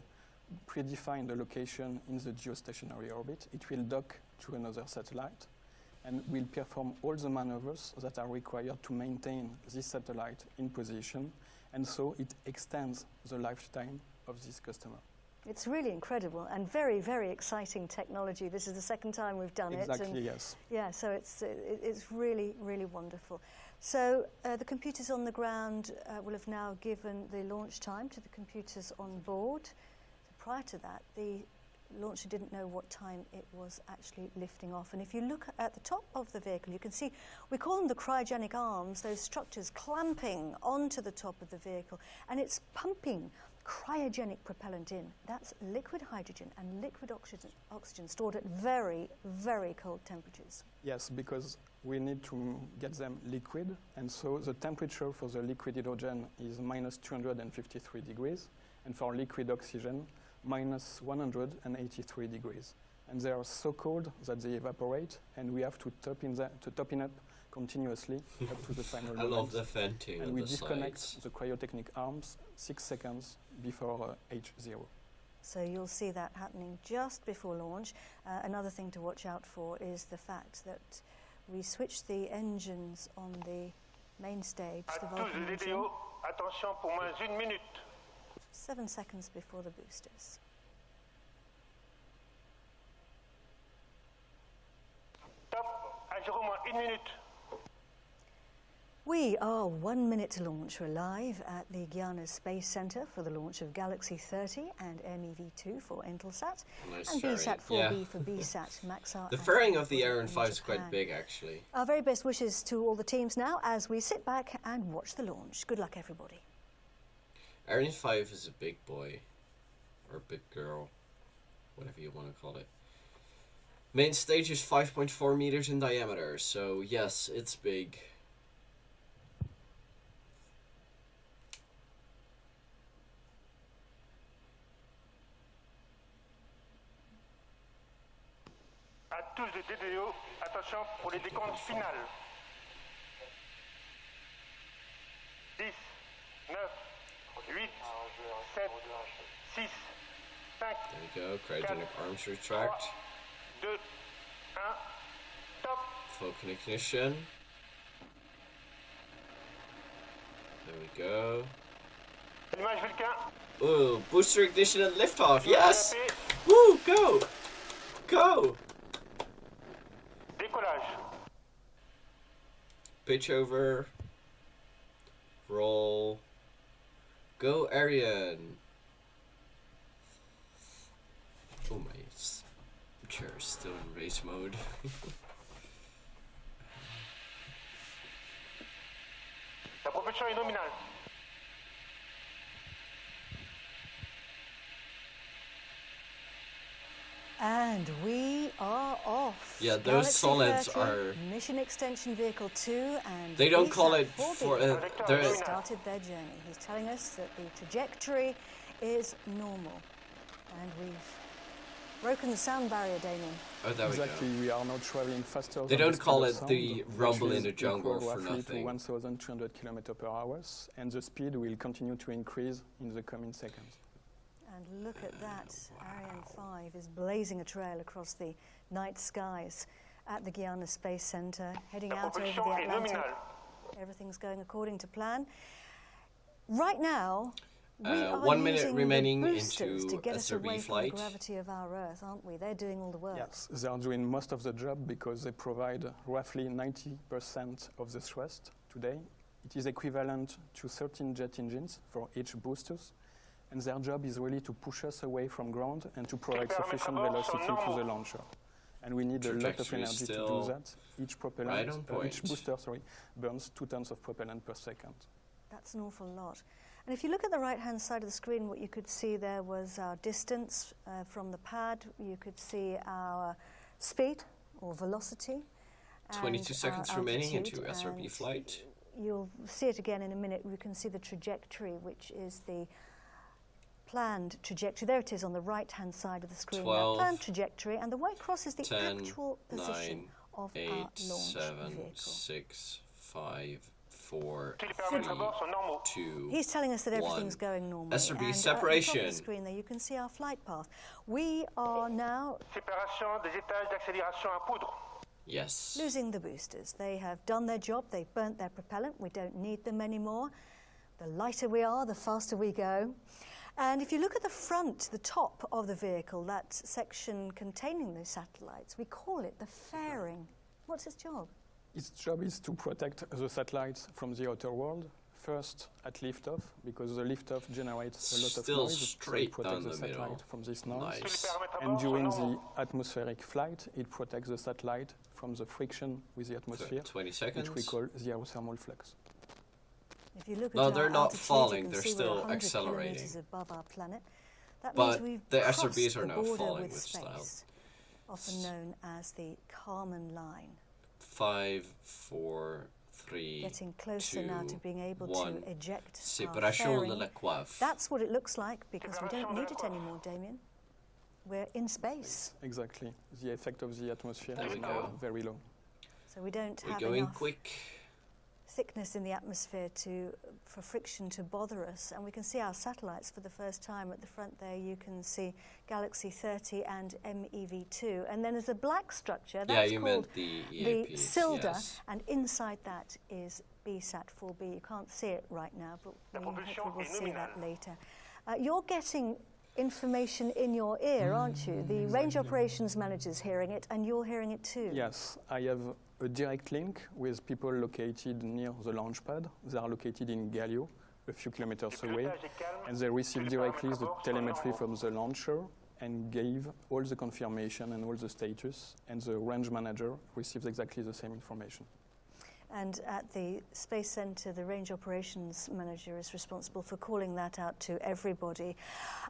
predefined location in the geostationary orbit, it will dock to another satellite and will perform all the maneuvers that are required to maintain this satellite in position, and so it extends the lifetime of this customer. It's really incredible and very, very exciting technology. This is the second time we've done it. Exactly, yes. Yeah, so it's really, really wonderful. So the computers on the ground will have now given the launch time to the computers on board. So prior to that, the launcher didn't know what time it was actually lifting off. And if you look at the top of the vehicle, you can see, we call them the cryogenic arms, those structures clamping onto the top of the vehicle, and it's pumping cryogenic propellant in. That's liquid hydrogen and liquid oxygen stored at very, very cold temperatures. Yes, because we need to get them liquid, and so the temperature for the liquid hydrogen is minus 253 degrees, and for liquid oxygen, minus 183 degrees. And they are so cold that they evaporate, and we have to topping up continuously up to the final I love the venting and on we the disconnect sides. the cryotechnic arms 6 seconds before H0. So you'll see that happening just before launch. Another thing to watch out for is the fact that we switch the engines on the main stage, the À tous Vulcan les engine, DDO, attention pour moins 1 minute. 7 seconds before the boosters. Top, à 0 moins 1 minute. We are 1 minute to launch. We're live at the Guyana Space Center for the launch of Galaxy 30 and MEV-2 for Intelsat, Nice and fairing. BSAT-4b Yeah. for BSAT Maxar. The and fairing of the Aryan Ariane in 5 is quite Japan. big, actually. Our very best wishes to all the teams now as we sit back and watch the launch. Good luck, everybody. Ariane 5 is a big boy. or big girl, whatever you want to call it. Main stage is 5.4 meters in diameter, so yes, it's big. À tous les DDO, attention pour les décomptes finales. 10, 9, 8, 7, 6, 5, There we go, cryogenic arms retract. 2, 1, top. Falcon ignition. There we go. Allumage Vulcain. Ooh, booster ignition and liftoff, yes! Woo, go! Go! Décollage. Pitch over. Roll. Go Ariane. Oh, my chair is still in race mode. La propulsion est nominale. And we are off. Yeah, those Galaxy solids 30, are... Mission Extension Vehicle 2 and They don't call it VSAT-4b for... have started their journey. He's telling us that the trajectory is normal. And we've broken the sound barrier, Damien. Oh, there Exactly, we go. we are now traveling faster They than don't the speed call of it sound, the which rumble in is the jungle equal for roughly to nothing. 1,200 km/h, and the speed will continue to increase in the coming seconds. And look at that. Ariane 5 is blazing a trail across the night skies at the Arianespace Center, heading La out over the propulsion est Atlantic. nominale. Everything's going according to plan. Right now, we are 1 minute using remaining the boosters into to get us SRB away flight. from the gravity of our Earth, aren't we? They're doing all the work. Yes, they are doing most of the job because they provide roughly 90% of the thrust today. It is equivalent to 13 jet engines for each boosters, and their job is really to push us away from ground and to provide sufficient velocity to the launcher. And we need a lot of Trajectory energy to still do that. Each propellant, right on point. each booster, burns 2 tons of propellant per second. That's an awful lot. And if you look at the right-hand side of the screen, what you could see there was our distance from the pad. You could see our speed or velocity. 22 and seconds our remaining altitude, into SRB and flight. You'll see it again in a minute. We can see the trajectory, which is the planned trajectory. There it is on the right-hand side of the screen. 12, planned trajectory, and the white cross is the 10, actual position 9, of 8, our launch 7, vehicle. 6, 5, 4, Tous les paramètres à bord sont normaux. 2, He's telling us that everything's 1. going normally. SRB and At the top separation. of the screen there, you can see our flight path. We are now Séparation des étages d'accélération à poudre. Yes. losing the boosters. They have done their job. They've burnt their propellant. We don't need them anymore. The lighter we are, the faster we go. And if you look at the front, the top of the vehicle, that section containing those satellites, we call it the fairing. What's its job? Its job is to protect the satellites from the outer world. First at liftoff, because the liftoff generates a lot of Still noise, so straight it protects down the the satellite middle. from this noise. Nice. Tous les paramètres à And bord sont during normaux. the atmospheric flight, it protects the satellite from the friction with the atmosphere, 20 which seconds. we call the aerothermal flux. If you look No, at they're our not altitude, falling, you can they're see still we're 100 accelerating. kilometers above our planet. That But means we've the crossed SRBs are the now border falling with with style. space, often known as the Kármán line. 5, 4, 3, Getting closer 2, now to being able 1. to eject our Séparation fairing. de la coiffe. That's what it looks like because we don't need it anymore, Damien. We're in space, Exactly. The effect of the atmosphere There is we now go. very low. so we don't We're have going enough quick. thickness in the atmosphere for friction to bother us. And we can see our satellites for the first time at the front there. You can see Galaxy 30 and MEV-2. And then there's a black structure. Yeah, That's you called meant the the EAPs, cylinder. yes. And inside that is BSAT-4b. You can't see it right now, but we hopefully will see that later. You're getting information in your ear, aren't you? The range operations manager's hearing it, and you're hearing it too. Yes, I have a direct link with people located near the launch pad. They are located in Galileo, a few kilometers away, and they receive directly the telemetry from the launcher and gave all the confirmation and all the status, and the range manager receives exactly the same information. And at the Space Center, the Range Operations Manager is responsible for calling that out to everybody.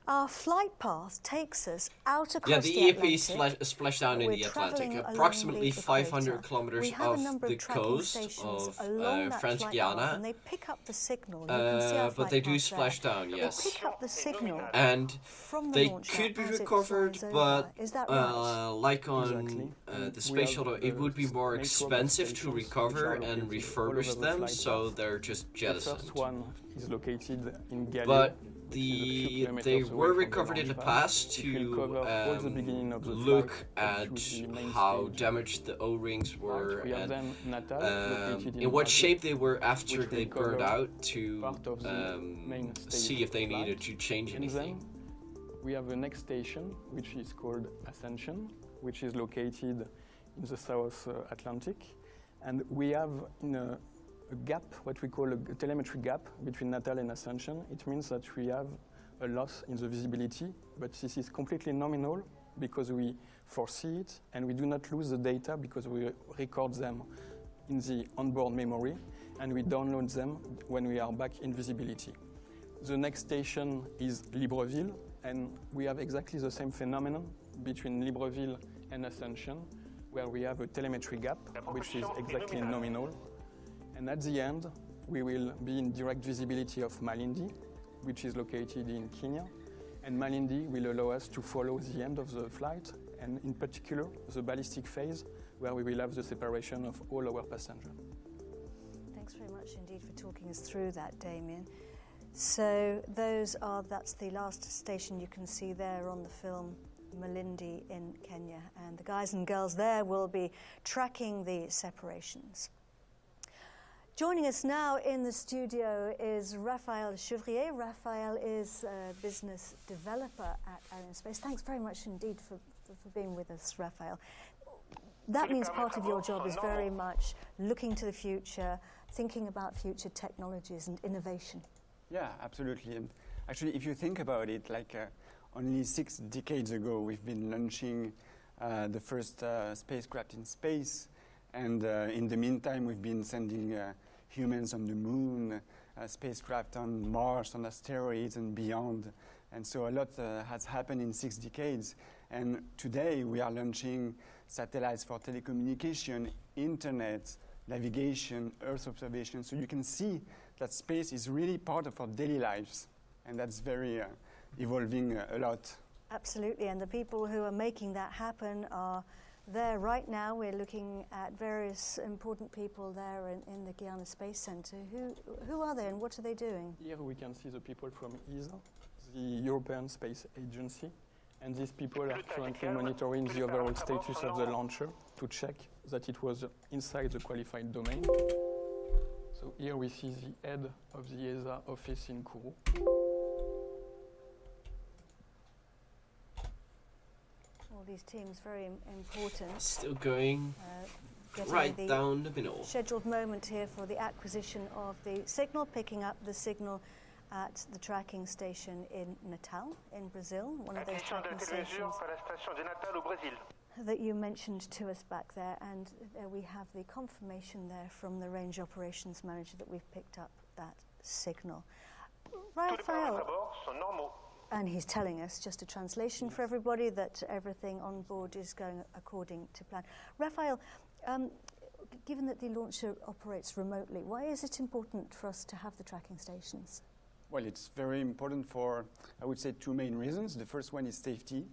Our flight path takes us out across the the EP Atlantic. splashed down in We're the Atlantic, travelling along approximately the 500 equator. kilometers We have off a number the of tracking coast stations of along that French flight Guiana. path, and they pick up the signal. You can see our But flight they do path splash there. down, yes. They pick up the signal And from the they launch could be as it recovered, flies but over. Is that right? like on Exactly. the We space have shuttle, the it would be more network of expensive to stations which recover are and located refurbish all over the them, flight so path. they're just The jettisoned. first one is located in Galley. But which is a few they kilometers away were from the recovered in the launch pad. past It will to cover all the beginning of the look flight at up to the main how stage. damaged the O-rings were We have and then Natal, located in what Brazil, shape they were after which they will burned cover out to part of the main stage see if they flight. needed to change And anything. then we have the next station, which is called Ascension, which is located in the South Atlantic. And we have in a gap, what we call a telemetry gap between Natal and Ascension. It means that we have a loss in the visibility, but this is completely nominal because we foresee it, and we do not lose the data because we record them in the onboard memory, and we download them when we are back in visibility. The next station is Libreville, and we have exactly the same phenomenon between Libreville and Ascension, where we have a telemetry gap, which is exactly nominal. And at the end, we will be in direct visibility of Malindi, which is located in Kenya. And Malindi will allow us to follow the end of the flight, and in particular, the ballistic phase, where we will have the separation of all our passengers. Thanks very much indeed for talking us through that, Damien. So that's the last station you can see there on the film, Malindi in Kenya. And the guys and girls there will be tracking the separations. Joining us now in the studio is Raphael Chevrier. Raphael is a business developer at Arianespace. Thanks very much indeed for being with us, Raphael. That means part of your job is very much looking to the future, thinking about future technologies and innovation. Yeah, absolutely. And actually, if you think about it, like only 6 decades ago, we've been launching the first spacecraft in space. And in the meantime, we've been sending humans on the moon, spacecraft on Mars, on asteroids and beyond. And so a lot has happened in 6 decades. And today we are launching satellites for telecommunication, internet, navigation, Earth observation. So you can see that space is really part of our daily lives. And that's very evolving a lot. Absolutely. And the people who are making that happen are there right now. We're looking at various important people there in the Guyana Space Center. Who are they and what are they doing? Here we can see the people from ESA, the European Space Agency, and these people are currently monitoring the overall status of the launcher to check that it was inside the qualified domain. So here we see the head of the ESA office in Kourou. All these teams very important. Still going right down the middle. Scheduled moment here for the acquisition of the signal, picking up the signal at the tracking station in Natal, in Brazil, one of those tracking stations that you mentioned to us back there. And we have the confirmation there from the Range Operations Manager that we've picked up that signal. Raphael, and he's telling us, just a translation for everybody, that everything on board is going according to plan. Raphael, given that the launcher operates remotely, why is it important for us to have the tracking stations? Well, it's very important for, I would say, 2 main reasons. The first one is safety.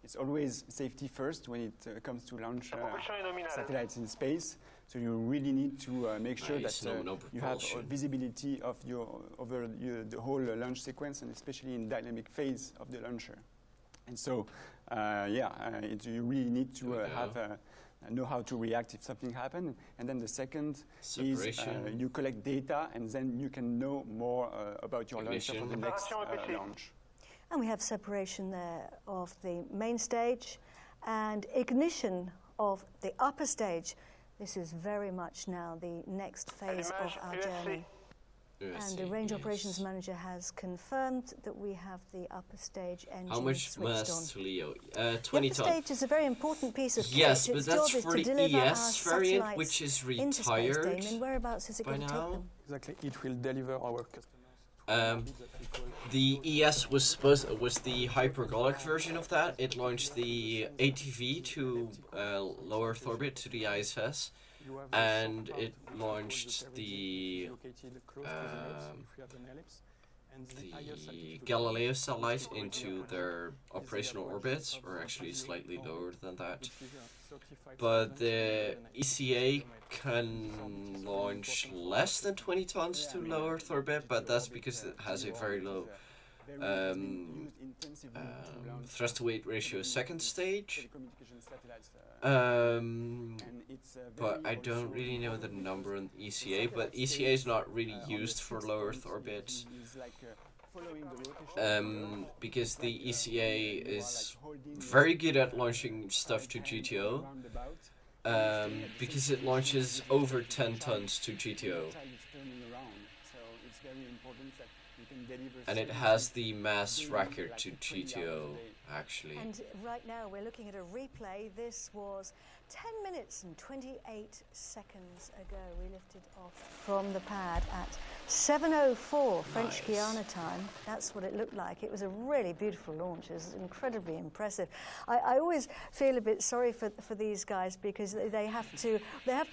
It's always safety first when it comes to launch satellites in space. So you really need to make sure that you have visibility of over the whole launch sequence, and especially in dynamic phase of the launcher. And so, you really need to know how to react if something happens. And then the second is you collect data, and then you can know more about your launcher for the next launch. And we have separation there of the main stage and ignition of the upper stage. This is very much now the next phase of our journey. And the range operations manager has confirmed that we have the upper stage engine How much switched mass on. to Leo? The 20 upper tons. stage is a very important piece of kit. Yes, but its that's job is for to the deliver ES our variant, satellites which is into space. retired Damien, whereabouts is it by going to take now. them? Exactly, it will deliver our customers. The ES was the hypergolic version of that. It launched the ATV to low Earth orbit to the ISS, and it launched the Galileo satellite into their operational orbits, or actually slightly lower than that. But the ECA can launch less than 20 tons to low Earth orbit, but that's because it has a very low thrust to weight ratio second stage. But I don't really know the number on ECA, but ECA is not really used for low Earth orbit. Because the ECA is very good at launching stuff to GTO, because it launches over 10 tons to GTO. And it has the mass record to GTO, actually. And right now we're looking at a replay. This was 10 minutes and 28 seconds ago. We lifted off from the pad at 7:04 French Guiana time. That's what it looked like. It was a really beautiful launch. It was incredibly impressive. I always feel a bit sorry for these guys, because they have to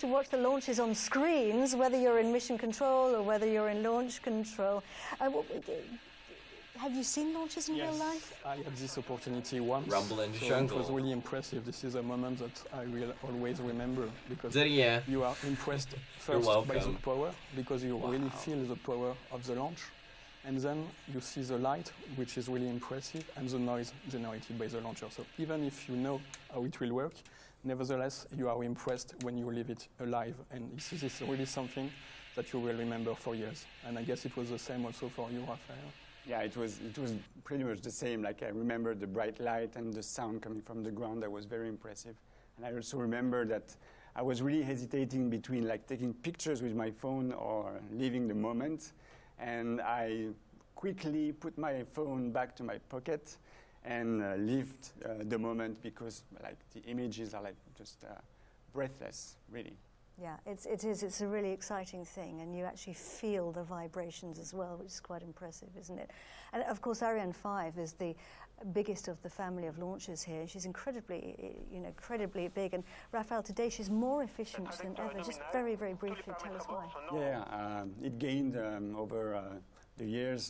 watch the launches on screens, whether you're in mission control or whether you're in launch control. Have you seen launches in real life? I had this opportunity once. Rumble in the so jungle. It was really impressive. This is a moment that I will always remember, because Yeah. you are impressed first by the power, because you really feel the power of the launch, and then you see the light, which is really impressive, and the noise generated by the launcher. So even if you know how it will work, nevertheless you are impressed when you leave it alive, and this is really something that you will remember for years. And I guess it was the same also for you, Raphael. Yeah, it was pretty much the same. Like, I remember the bright light and the sound coming from the ground. That was very impressive. And I also remember that I was really hesitating between like taking pictures with my phone or leaving the moment. And I quickly put my phone back to my pocket and lived the moment, because like the images are like just breathless, really. Yeah, it's a really exciting thing, and you actually feel the vibrations as well, which is quite impressive, isn't it? And of course, Ariane 5 is the biggest of the family of launches here. She's incredibly big. And Raphael, today she's more efficient than ever. Just very, very briefly, tell us why. Yeah, it gained over the years,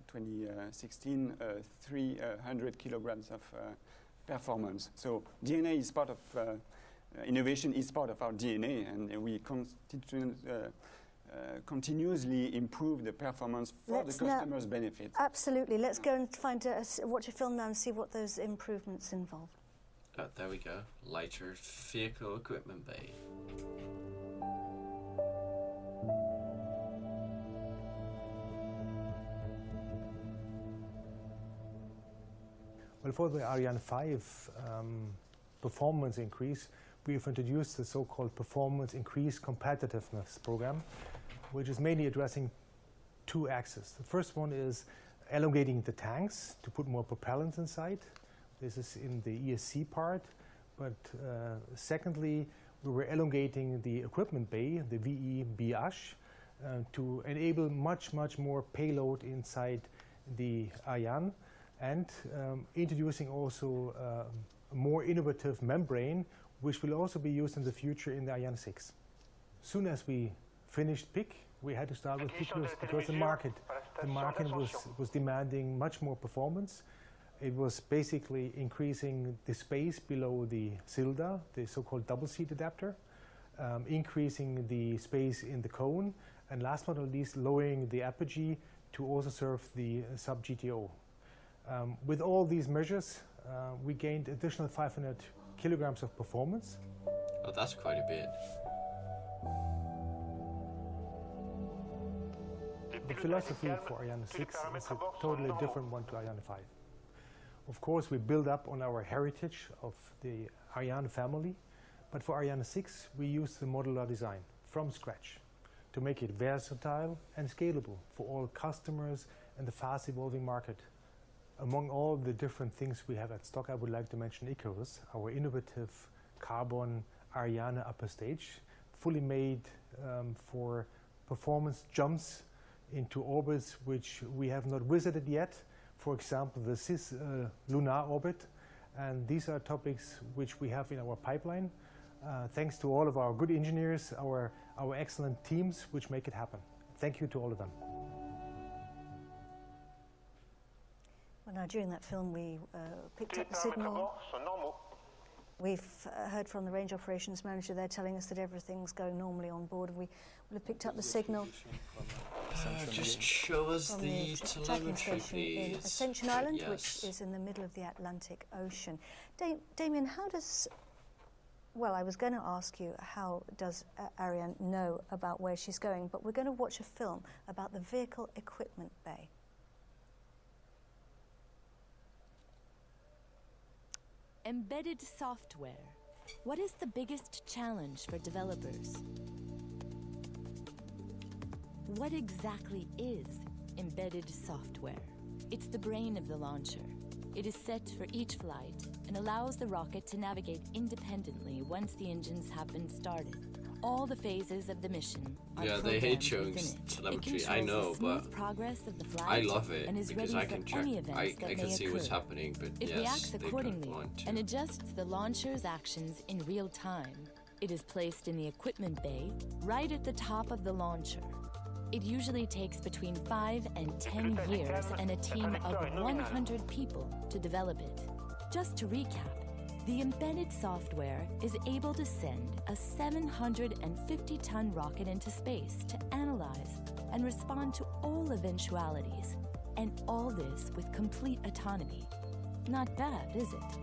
2016, 300 kilograms of performance. So DNA is part of innovation is part of our DNA, and we continuously improve the performance for the customer's benefit. Absolutely. Let's go and watch a film now and see what those improvements involve. Oh, there we go. Lighter vehicle equipment bay. Well, for the Ariane 5 performance increase, we've introduced the so-called Performance Increase Competitiveness program, which is mainly addressing two axes. The first one is elongating the tanks to put more propellant inside. This is in the ESC part. But secondly, we were elongating the equipment bay, the VE-BH, to enable much more payload inside the Ariane, and introducing also a more innovative membrane, which will also be used in the future in the Ariane 6. As soon as we finished PIC, we had to start with PIC because the market was demanding much more performance. It was basically increasing the space below the CILDA, the so-called double seat adapter, increasing the space in the cone, and last but not least, lowering the apogee to also serve the sub-GTO. With all these measures, we gained additional 500 kilograms of performance. Oh, that's quite a bit. The philosophy for Ariane 6 is a totally different one to Ariane 5. Of course, we build up on our heritage of the Ariane family, but for Ariane 6, we use the modular design from scratch. to make it versatile and scalable for all customers and the fast evolving market. Among all the different things we have at stock, I would like to mention Icarus, our innovative carbon Ariane upper stage, fully made for performance jumps into orbits which we have not visited yet. For example, the cis-lunar orbit. And these are topics which we have in our pipeline, thanks to all of our good engineers, our excellent teams, which make it happen. Thank you to all of them. Well, now, during that film, we picked up the signal. We've heard from the range operations manager. They're telling us that everything's going normally on board. We will have picked up the signal. Just show us from the tracking telemetry, station in please. Ascension Island, Yes. which is in the middle of the Atlantic Ocean. Damien, how does... Well, I was going to ask you, how does Ariane know about where she's going? But we're going to watch a film about the vehicle equipment bay. Embedded software. What is the biggest challenge for developers? What exactly is embedded software? It's the brain of the launcher. It is set for each flight and allows the rocket to navigate independently once the engines have been started. All the phases of the mission are They hate programmed showing within it. telemetry. It I controls know, the smooth but progress of the flight I love it and is because ready I can for check. any events that I can may see what's occur. happening, but It yes, reacts they don't accordingly want to. and adjusts the launcher's actions in real time. It is placed in the equipment bay, right at the top of the launcher. It usually takes between 5 and 10 years and a team of 100 people to develop it. Just to recap, the embedded software is able to send a 750-ton rocket into space to analyze and respond to all eventualities, and all this with complete autonomy. Not bad, is it?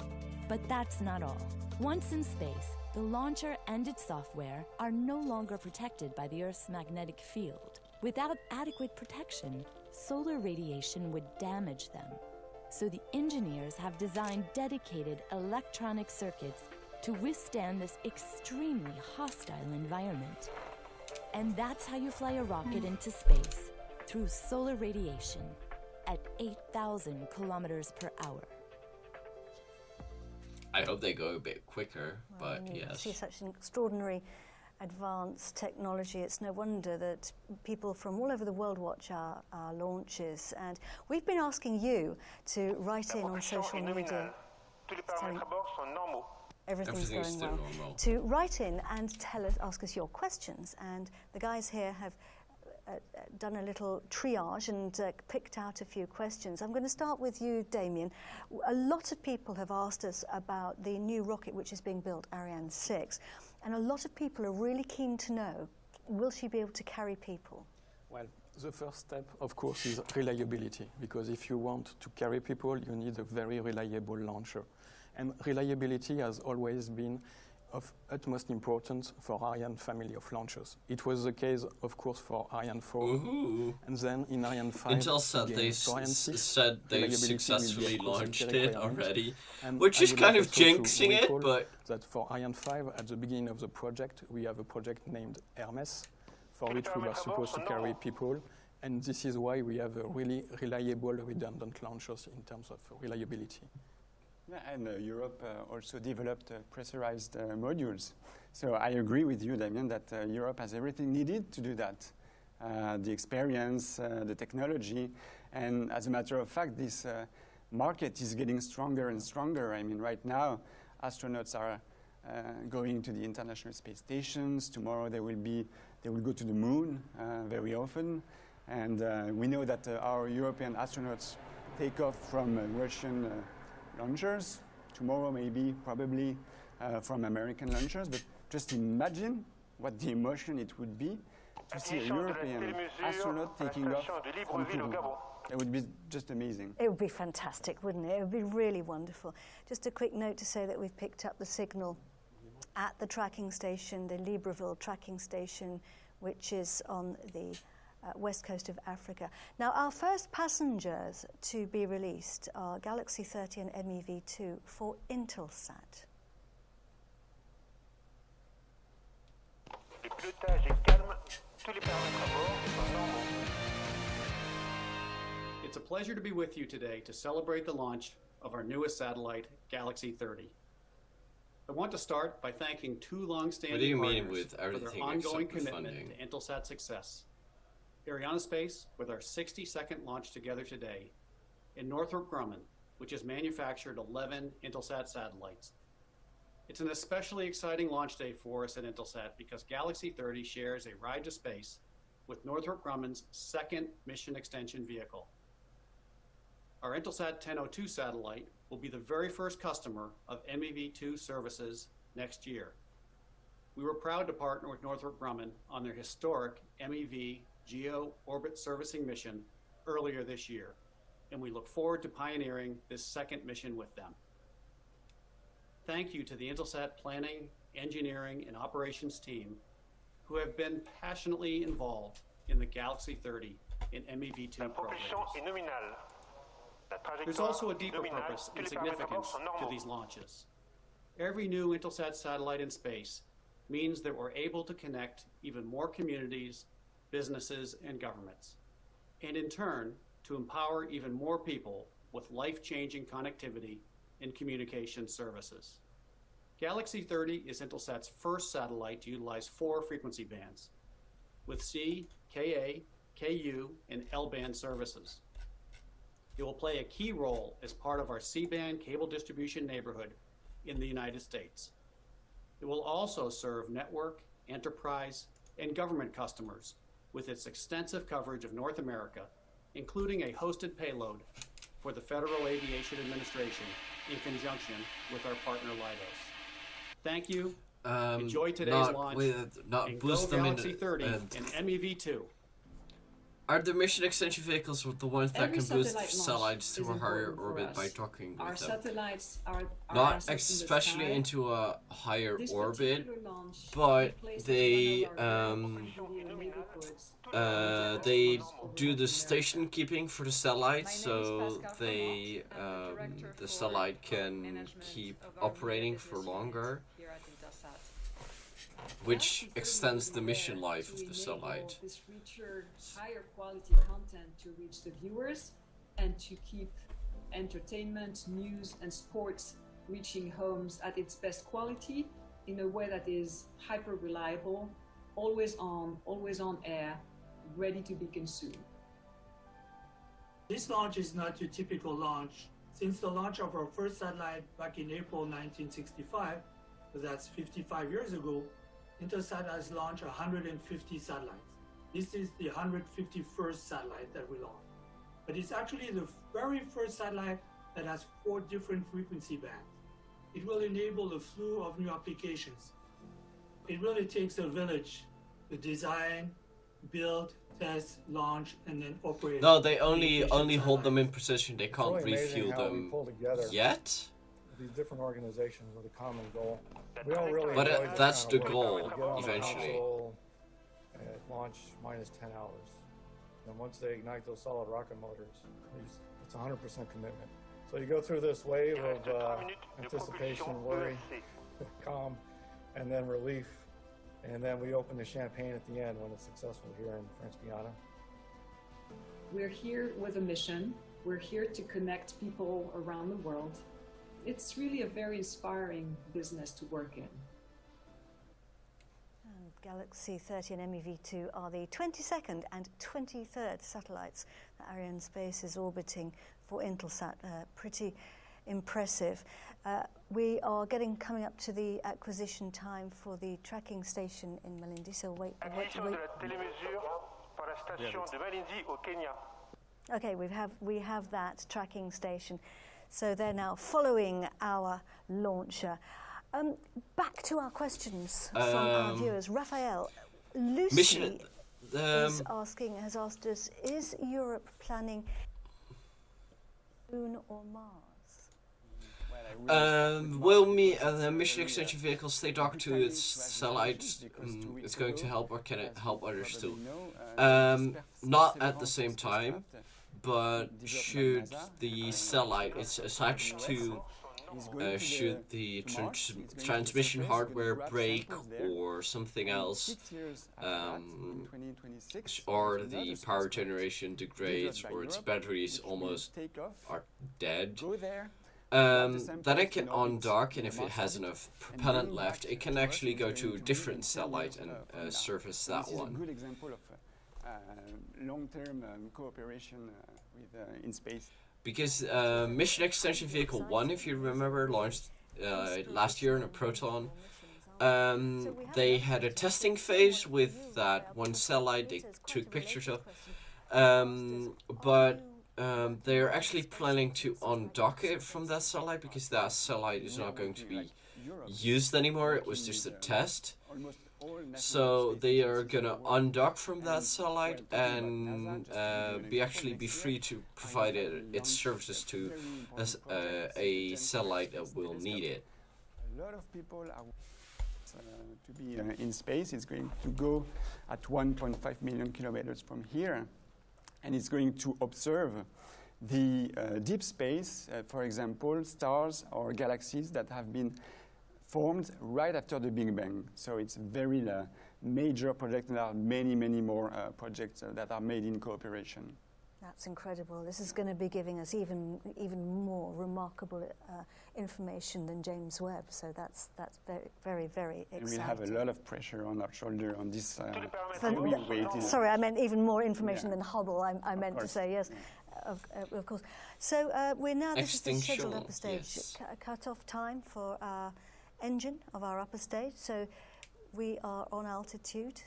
But that's not all. Once in space, the launcher and its software are no longer protected by the Earth's magnetic field. Without adequate protection, solar radiation would damage them. So the engineers have designed dedicated electronic circuits to withstand this extremely hostile environment. And that's how you fly a rocket into space, through solar radiation at 8,000 kilometers per hour. I hope they go a bit quicker, but You yes. see such an extraordinary advanced technology. It's no wonder that people from all over the world watch our launches. And we've been asking you to write in on social media. Everything's going still well. normal. To write in and ask us your questions. And the guys here have done a little triage and picked out a few questions. I'm going to start with you, Damien. A lot of people have asked us about the new rocket which is being built, Ariane 6. And a lot of people are really keen to know, will she be able to carry people? Well, the first step, of course, is reliability, because if you want to carry people, you need a very reliable launcher. And reliability has always been of utmost importance for Ariane family of launchers. It was the case, of course, for Ariane 4, and then in Ariane 5, Intel said they said they've successfully launched it already, and which I is would kind like of also to jinxing it, recall but that for Ariane 5, at the beginning of the project, we have a project named Hermes, for which we were supposed to carry people, and this is why we have a really reliable, redundant launchers in terms of reliability. Yeah, and Europe also developed pressurized modules. So I agree with you, Damien, that Europe has everything needed to do that. The experience, the technology, and as a matter of fact, this market is getting stronger and stronger. I mean, right now, astronauts are going to the International Space Stations. Tomorrow they will go to the moon very often. And we know that our European astronauts take off from Russian launchers, tomorrow maybe, probably from American launchers, but just imagine what the emotion it would be to see a European astronaut taking off from Kourou. It would be just amazing. It would be fantastic, wouldn't it? It would be really wonderful. Just a quick note to say that we've picked up the signal at the tracking station, the Libreville tracking station, which is on the west coast of Africa. Now, our first passengers to be released are Galaxy 30 and MEV-2 for Intelsat. Le pilotage est calme, tous les paramètres à bord sont normaux. It's a pleasure to be with you today to celebrate the launch of our newest satellite, Galaxy 30. I want to start by thanking two long-standing partners for their ongoing commitment to Intelsat's success. Arianespace, with our 62nd launch together today, and Northrop Grumman, which has manufactured 11 Intelsat satellites. It's an especially exciting launch day for us at Intelsat because Galaxy 30 shares a ride to space with Northrop Grumman's second mission extension vehicle. Our Intelsat 1002 satellite will be the very first customer of MEV-2 services next year. We were proud to partner with Northrop Grumman on their historic MEV GEO orbit servicing mission earlier this year, and we look forward to pioneering this second mission with them. Thank you to the Intelsat planning, engineering, and operations team who have been passionately involved in the Galaxy 30 and MEV-2 programs. There's also a deeper purpose and significance to these launches. Every new Intelsat satellite in space means that we're able to connect even more communities, businesses, and governments, and in turn, to empower even more people with life-changing connectivity and communication services. Galaxy 30 is Intelsat's first satellite to utilize 4 frequency bands, with C, Ka, Ku, and L-band services. It will play a key role as part of our C-band cable distribution neighborhood in the United States. It will also serve network, enterprise, and government customers with its extensive coverage of North America, including a hosted payload for the Federal Aviation Administration in conjunction with our partner Leidos. Thank you. Enjoy today's launch. And go Galaxy 30 and MEV-2. Are the mission extension vehicles the ones that can boost satellites to a higher orbit by docking with them? Our satellites are not especially into a higher orbit, but they do the station keeping for the satellite, so they the satellite can keep operating for longer, which extends the mission life of the satellite. This richer, higher quality content to reach the viewers and to keep entertainment, news, and sports reaching homes at its best quality in a way that is hyper reliable, always on air, ready to be consumed. This launch is not your typical launch. Since the launch of our first satellite back in April 1965, so that's 55 years ago, Intelsat has launched 150 satellites. This is the 151st satellite that we launched. But it's actually the very first satellite that has 4 different frequency bands. It will enable a slew of new applications. It really takes a village to design, build, test, launch, and then operate. No, they only hold them in position. They can't refuel them yet. These different organizations with a common goal. We don't really but that's the goal, eventually. At launch minus 10 hours. And once they ignite those solid rocket motors, it's 100% commitment. So you go through this wave of anticipation, worry, calm, and then relief. And then we open the champagne at the end when it's successful here in French Guiana. We're here with a mission. We're here to connect people around the world. It's really a very inspiring business to work in. And Galaxy 30 and MEV-2 are the 22nd and 23rd satellites that Arianespace is orbiting for Intelsat. Pretty impressive. We are coming up to the acquisition time for the tracking station in Malindi. So wait. Okay, we have that tracking station. So they're now following our launcher. Back to our questions from our viewers. Raphael, Lucy has asked us, is Europe planning Moon or Mars? Will the mission extension vehicle stay docked to its satellite? It's going to help, or can it help others too? Not at the same time. But should the satellite, it's attached to should the transmission hardware break or something else, or the power generation degrades, or its batteries almost are dead, then it can undock, and if it has enough propellant left, it can actually go to a different satellite and surface that one. This is a good example of long-term cooperation in space. Because Mission Extension Vehicle 1, if you remember, launched last year in a Proton. They had a testing phase with that one satellite they took pictures of. But they're actually planning to undock it from that satellite because that satellite is not going to be used anymore. It was just a test. So they are gonna undock from that satellite and be free to provide its services to a satellite that will need it. A lot of people are to be in space. It's going to go at 1.5 million kilometers from here, and it's going to observe the deep space, for example, stars or galaxies that have been formed right after the Big Bang. So it's a very major project, and there are many, many more projects that are made in cooperation. That's incredible. This is going to be giving us even more remarkable information than James Webb. So that's very, very exciting. And we have a lot of pressure on our shoulder on this. Sorry, I meant even more information than Hubble. I meant to say, yes. Yeah. Of course. So we're now, this is the scheduled upper stage cut-off time for our engine of our upper stage. So we are on altitude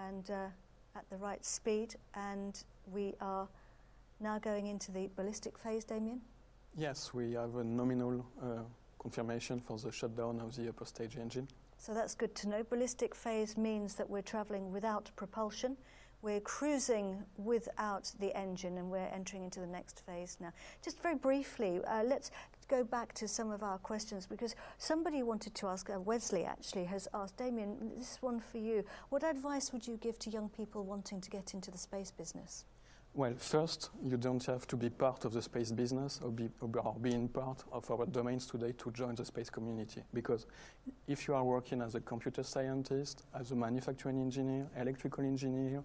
and at the right speed, and we are now going into the ballistic phase, Damien? Yes, we have a nominal confirmation for the shutdown of the upper stage engine. So that's good to know. Ballistic phase means that we're traveling without propulsion. We're cruising without the engine, and we're entering into the next phase now. Just very briefly, let's go back to some of our questions, because somebody wanted to ask, Wesley actually has asked, Damien, this is one for you. What advice would you give to young people wanting to get into the space business? Well, first, you don't have to be part of the space business or being part of our domains today to join the space community. Because if you are working as a computer scientist, as a manufacturing engineer, electrical engineer,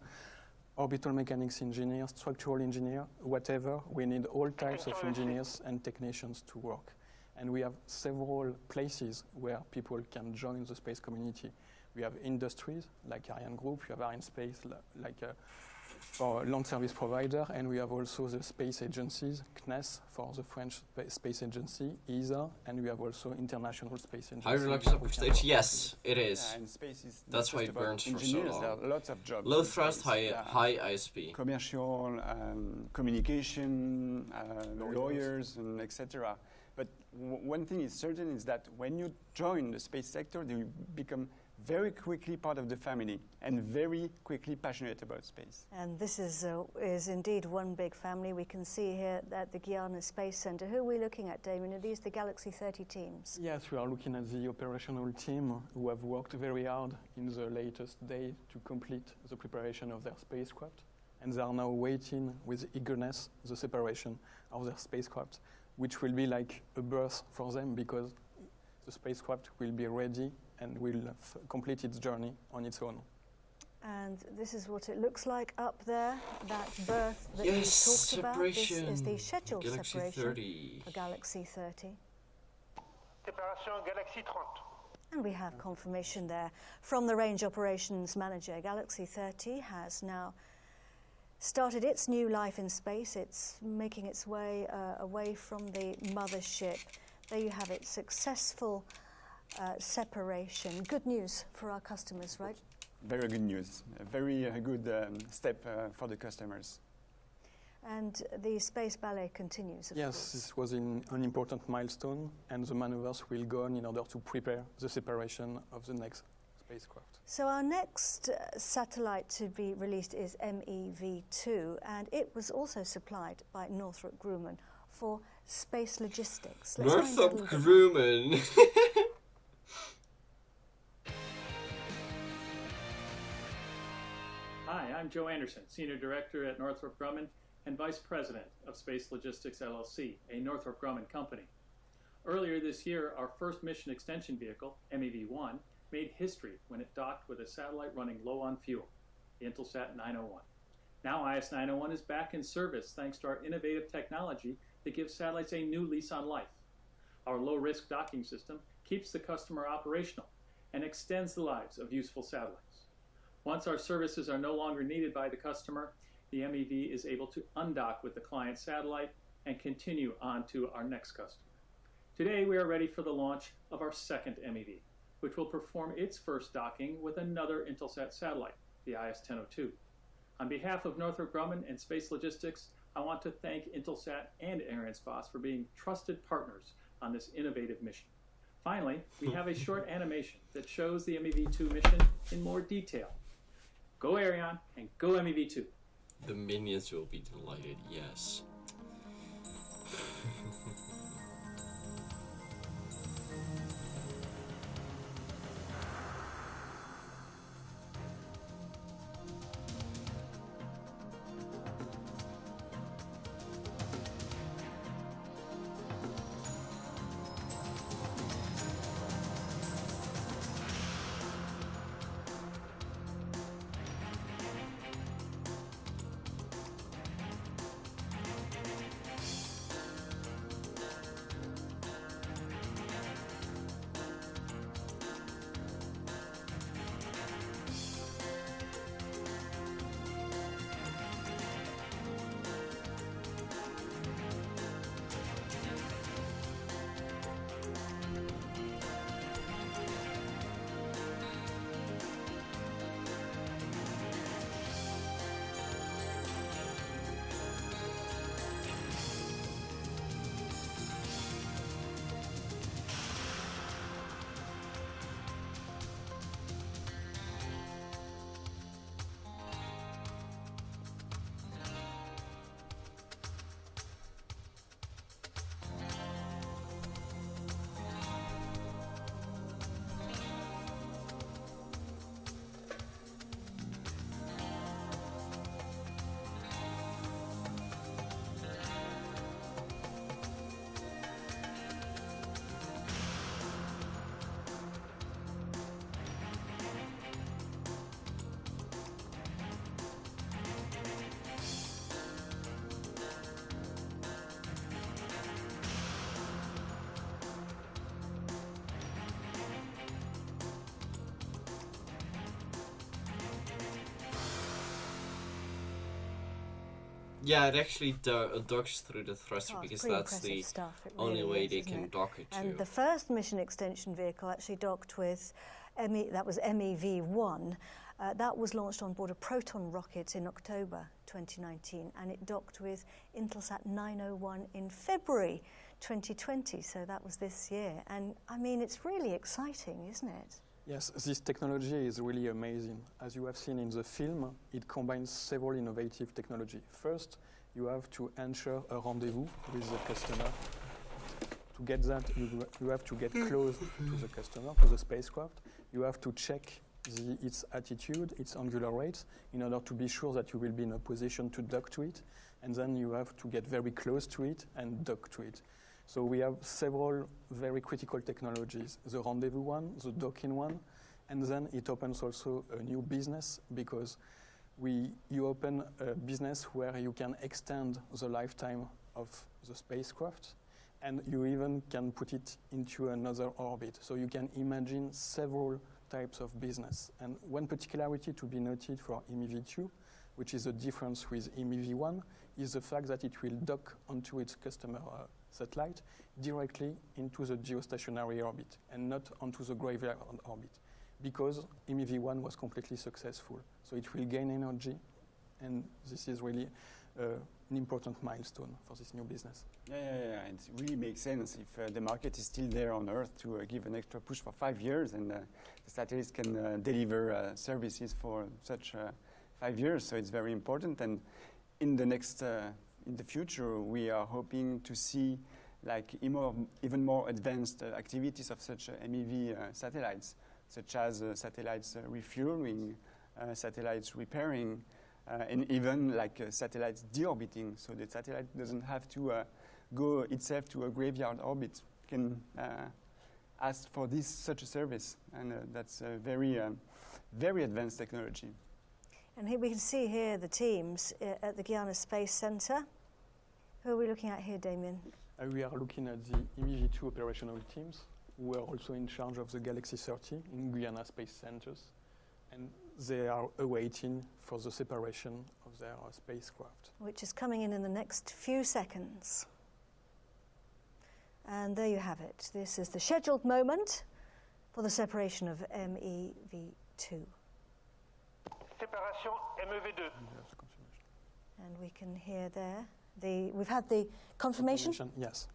orbital mechanics engineer, structural engineer, whatever, we need all types of engineers and technicians to work. And we have several places where people can join the space community. We have industries like Ariane Group, we have Arianespace like for launch service provider, and we have also the space agencies, CNES for the French space agency, ESA, and we have also international space agencies. High reluctance upper stage, yes, it is. And space is that's why it burns for so long. There are lots of jobs. Low thrust, high ISP. Commercial, communication, lawyers, and etc. But one thing is certain is that when you join the space sector, you become very quickly part of the family and very quickly passionate about space. And this is indeed one big family. We can see here at the Guyana Space Center. Who are we looking at, Damien? Are these the Galaxy 30 teams? Yes, we are looking at the operational team who have worked very hard in the latest day to complete the preparation of their spacecraft. And they are now waiting with eagerness the separation of their spacecraft, which will be like a birth for them, because the spacecraft will be ready and will complete its journey on its own. And this is what it looks like up there, that berth that you talked about. This is the scheduled Galaxy separation 30. for Galaxy 30. Séparation Galaxy 30. And we have confirmation there from the Range Operations Manager. Galaxy 30 has now started its new life in space. It's making its way away from the mothership. There you have it, successful separation. Good news for our customers, right? Very good news. A very good step for the customers. And the space ballet continues, of course. This was an important milestone, and the maneuvers will go on in order to prepare the separation of the next spacecraft. So our next satellite to be released is MEV-2, and it was also supplied by Northrop Grumman for space logistics. Northrop Grumman! Hi, I'm Joe Anderson, Senior Director at Northrop Grumman, and Vice President of Space Logistics LLC, a Northrop Grumman company. Earlier this year, our first mission extension vehicle, MEV-1, made history when it docked with a satellite running low on fuel, the Intelsat 901. Now IS-901 is back in service thanks to our innovative technology that gives satellites a new lease on life. Our low-risk docking system keeps the customer operational and extends the lives of useful satellites. Once our services are no longer needed by the customer, the MEV is able to undock with the client satellite and continue on to our next customer. Today, we are ready for the launch of our second MEV, which will perform its first docking with another Intelsat satellite, the IS-1002. On behalf of Northrop Grumman and Space Logistics, I want to thank Intelsat and Arianespace for being trusted partners on this innovative mission. Finally, we have a short animation that shows the MEV-2 mission in more detail. Go Ariane and go MEV-2. The minions will be delighted, yes. Yeah, it actually docks through the thruster because that's the only way they can dock it to. And the first mission extension vehicle actually docked with, that was MEV-1. That was launched on board a Proton rocket in October 2019, and it docked with Intelsat 901 in February 2020, so that was this year. And I mean, it's really exciting, isn't it? Yes, this technology is really amazing. As you have seen in the film, it combines several innovative technology. First, you have to ensure a rendezvous with the customer. To get that, you have to get close to the customer, to the spacecraft. You have to check its attitude, its angular rates, in order to be sure that you will be in a position to dock to it. And then you have to get very close to it and dock to it. So we have several very critical technologies, the rendezvous one, the docking one, and then it opens also a new business because you open a business where you can extend the lifetime of the spacecraft, and you even can put it into another orbit. So you can imagine several types of business. And one particularity to be noted for MEV-2, which is a difference with MEV-1, is the fact that it will dock onto its customer satellite directly into the geostationary orbit and not onto the graveyard orbit, because MEV-1 was completely successful. So it will gain energy, and this is really an important milestone for this new business. Yeah. It really makes sense if the market is still there on Earth to give an extra push for 5 years, and the satellites can deliver services for such 5 years. So it's very important. And in the future, we are hoping to see like even more advanced activities of such MEV satellites, such as satellites refueling, satellites repairing, and even like satellites deorbiting, so the satellite doesn't have to go itself to a graveyard orbit. It can ask for such a service, and that's a very advanced technology. And here we can see here the teams at the Guyana Space Center. Who are we looking at here, Damien? We are looking at the MEV-2 operational teams, who are also in charge of the Galaxy 30 in Guyana Space Centers, and they are awaiting for the separation of their spacecraft. Which is coming in the next few seconds. And there you have it. This is the scheduled moment for the separation of MEV-2. Séparation MEV-2. And we can hear there, we've had the confirmation? Yes.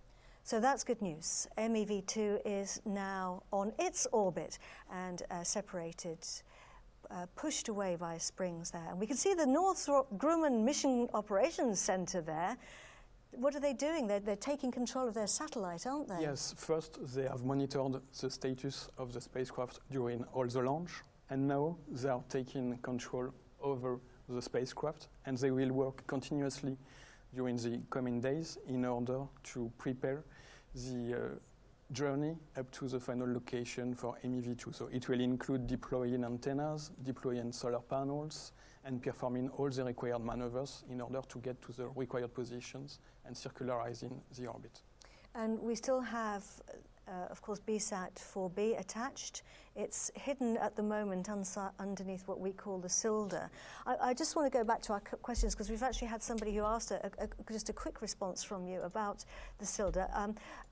So that's good news. MEV-2 is now on its orbit and separated, pushed away via springs there. And we can see the Northrop Grumman Mission Operations Center there. What are they doing? They're taking control of their satellite, aren't they? Yes, first they have monitored the status of the spacecraft during all the launch, and now they are taking control over the spacecraft, and they will work continuously during the coming days in order to prepare the journey up to the final location for MEV-2. So it will include deploying antennas, deploying solar panels, and performing all the required maneuvers in order to get to the required positions and circularizing the orbit. And we still have, of course, BSAT-4b attached. It's hidden at the moment underneath what we call the cylinder. I just want to go back to our questions, because we've actually had somebody who asked just a quick response from you about the cylinder.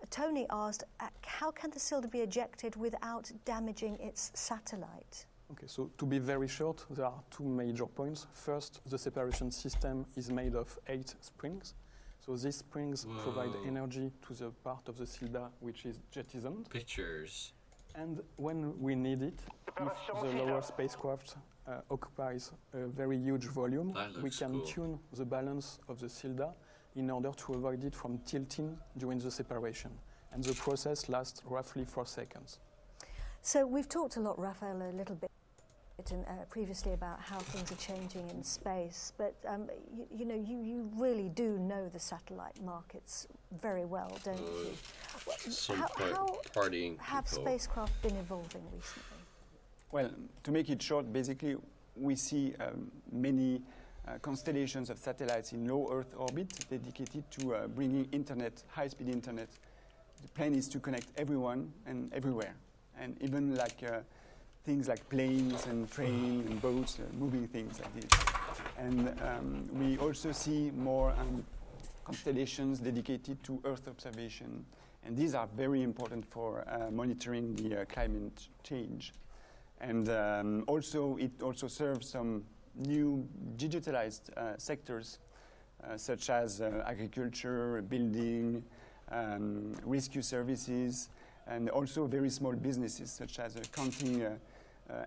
Tony asked, how can the cylinder be ejected without damaging its satellite? Okay, so to be very short, there are two major points. First, the separation system is made of 8 springs. So these springs provide energy to the part of the cylinder which is jettisoned. Pictures. And when we need it, if the lower spacecraft occupies a very huge volume, we can tune the balance of the cylinder in order to avoid it from tilting during the separation. And the process lasts roughly 4 seconds. So we've talked a lot, Raphael, a little bit previously about how things are changing in space, but you really do know the satellite markets very well, don't you? How have spacecraft been evolving recently? Well, to make it short, basically we see many constellations of satellites in low Earth orbit dedicated to bringing internet, high-speed internet. The plan is to connect everyone and everywhere, and even like things like planes and trains and boats, moving things like this. And we also see more constellations dedicated to Earth observation, and these are very important for monitoring the climate change. And also, it also serves some new digitalized sectors, such as agriculture, building, rescue services, and also very small businesses, such as counting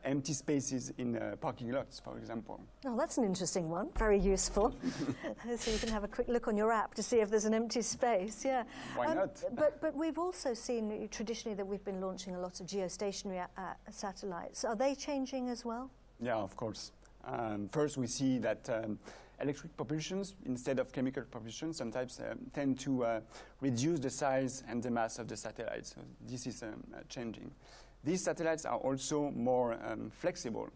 empty spaces in parking lots, for example. Oh, that's an interesting one. Very useful. So you can have a quick look on your app to see if there's an empty space. Yeah. Why not? But we've also seen traditionally that we've been launching a lot of geostationary satellites. Are they changing as well? Yeah, of course. First, we see that electric propulsions, instead of chemical propulsion, sometimes tend to reduce the size and the mass of the satellites. So this is changing. These satellites are also more flexible.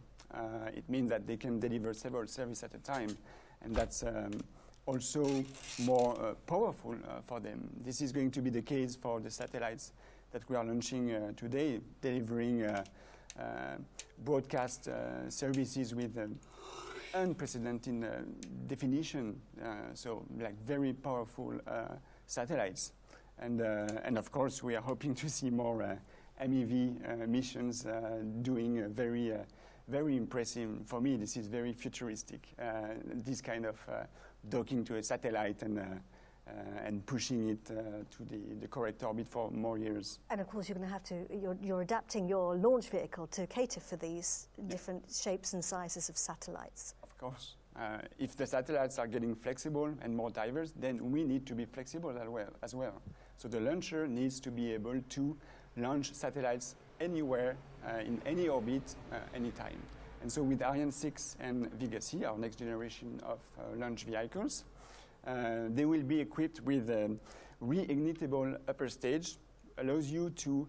It means that they can deliver several services at a time, and that's also more powerful for them. This is going to be the case for the satellites that we are launching today, delivering broadcast services with unprecedented definition, so like very powerful satellites. And of course, we are hoping to see more MEV missions doing very impressive. For me, this is very futuristic, this kind of docking to a satellite and pushing it to the correct orbit for more years. And of course, you're going to have to, you're adapting your launch vehicle to cater for these different shapes and sizes of satellites. Of course. If the satellites are getting flexible and more diverse, then we need to be flexible as well. So the launcher needs to be able to launch satellites anywhere, in any orbit, anytime. And so with Ariane 6 and Vega-C, our next generation of launch vehicles, they will be equipped with a reignitable upper stage, allows you to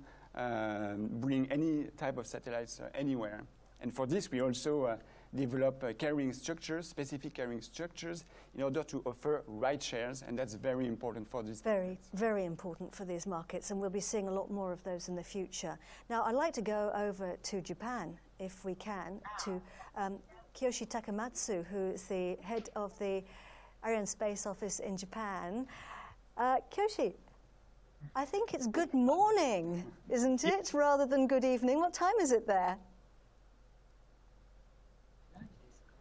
bring any type of satellites anywhere. And for this, we also develop carrying structures, specific carrying structures, in order to offer ride shares, and that's very important for this. Very, very important for these markets, and we'll be seeing a lot more of those in the future. Now, I'd like to go over to Japan, if we can, to Kiyoshi Takamatsu, who is the head of the Arianespace office in Japan. Kiyoshi, I think it's good morning, isn't it, rather than good evening? What time is it there?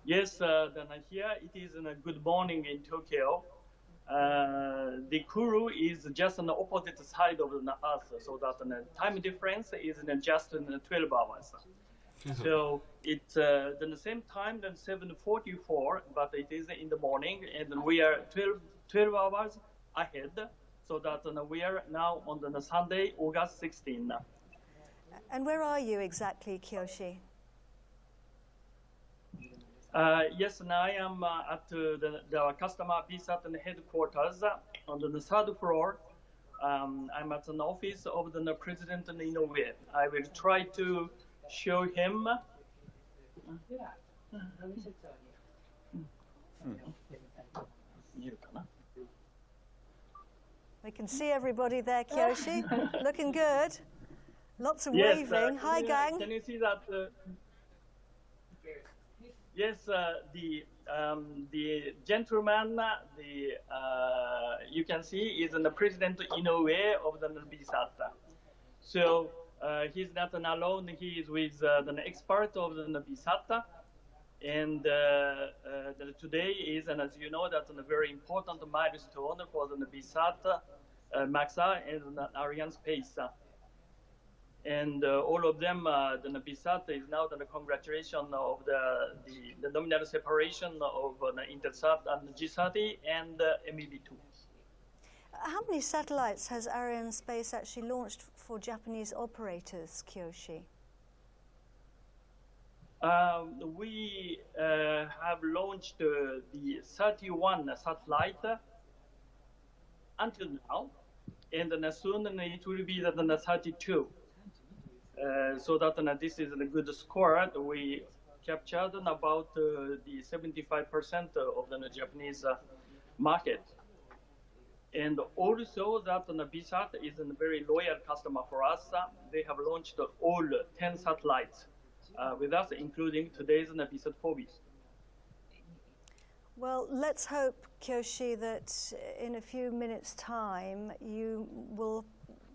Yes, then here it is a good morning in Tokyo. The Kuru is just on the opposite side of the Earth, so that the time difference is just 12 hours. So it's the same time than 7:44, but it is in the morning, and we are 12 hours ahead. So that we are now on the Sunday, August 16. And where are you exactly, Kiyoshi? Yes, and I am at the customer VSAT headquarters on the third floor. I'm at an office of the President Inoue. I will try to show him. We can see everybody there, Kiyoshi. Looking good. Lots of waving. Hi, gang. Can you see that? Yes, the gentleman, you can see is the President Inoue of the BSAT. So he's not alone. He is with the expert of the BSAT. And today is, and as you know, that's a very important milestone for the BSAT, MAXA, and Arianespace. And all of them, the BSAT is now the congratulation of the nominal separation of Intelsat and G30 and MEV-2. How many satellites has Arianespace actually launched for Japanese operators, Kiyoshi? We have launched the 31 satellite until now, and then soon it will be the 32. So that this is a good score. We captured about the 75% of the Japanese market. And also that the BSAT is a very loyal customer for us. They have launched all 10 satellites with us, including today's BSAT-4b. Well, let's hope, Kiyoshi, that in a few minutes' time you will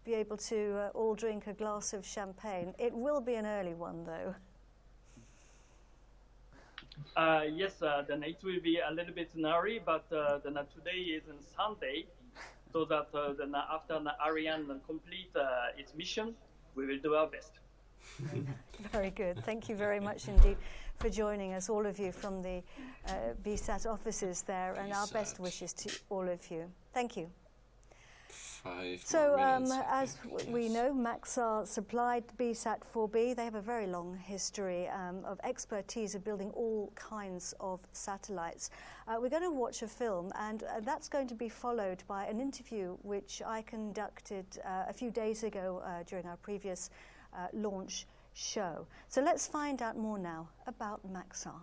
be able to all drink a glass of champagne. It will be an early one, though. Yes, then it will be a little bit early, but then today is on Sunday, so that then after Ariane complete its mission, we will do our best. Very good. Thank you very much indeed for joining us, all of you from the BSAT offices there, and our best wishes to all of you. Thank you. So, as we know, MAXA supplied BSAT-4b. They have a very long history of expertise of building all kinds of satellites. We're going to watch a film, and that's going to be followed by an interview which I conducted a few days ago during our previous launch show. So let's find out more now about MAXA.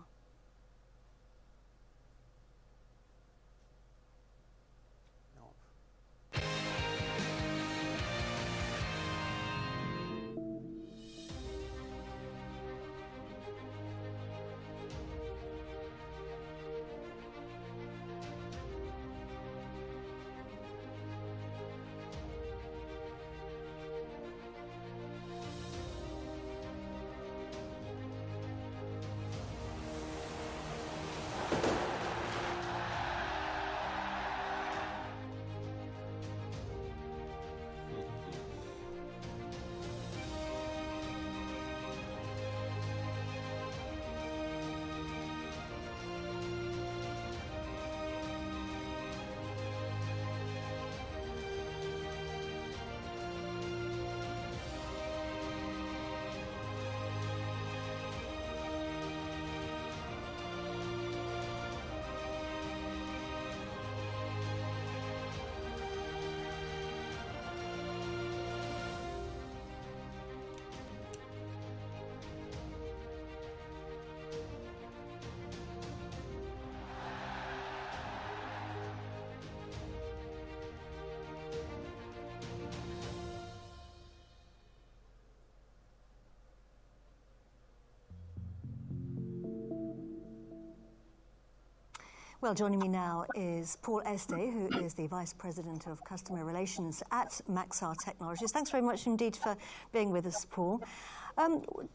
Well, joining me now is Paul Este, who is the Vice President of Customer Relations at Maxar Technologies. Thanks very much indeed for being with us, Paul.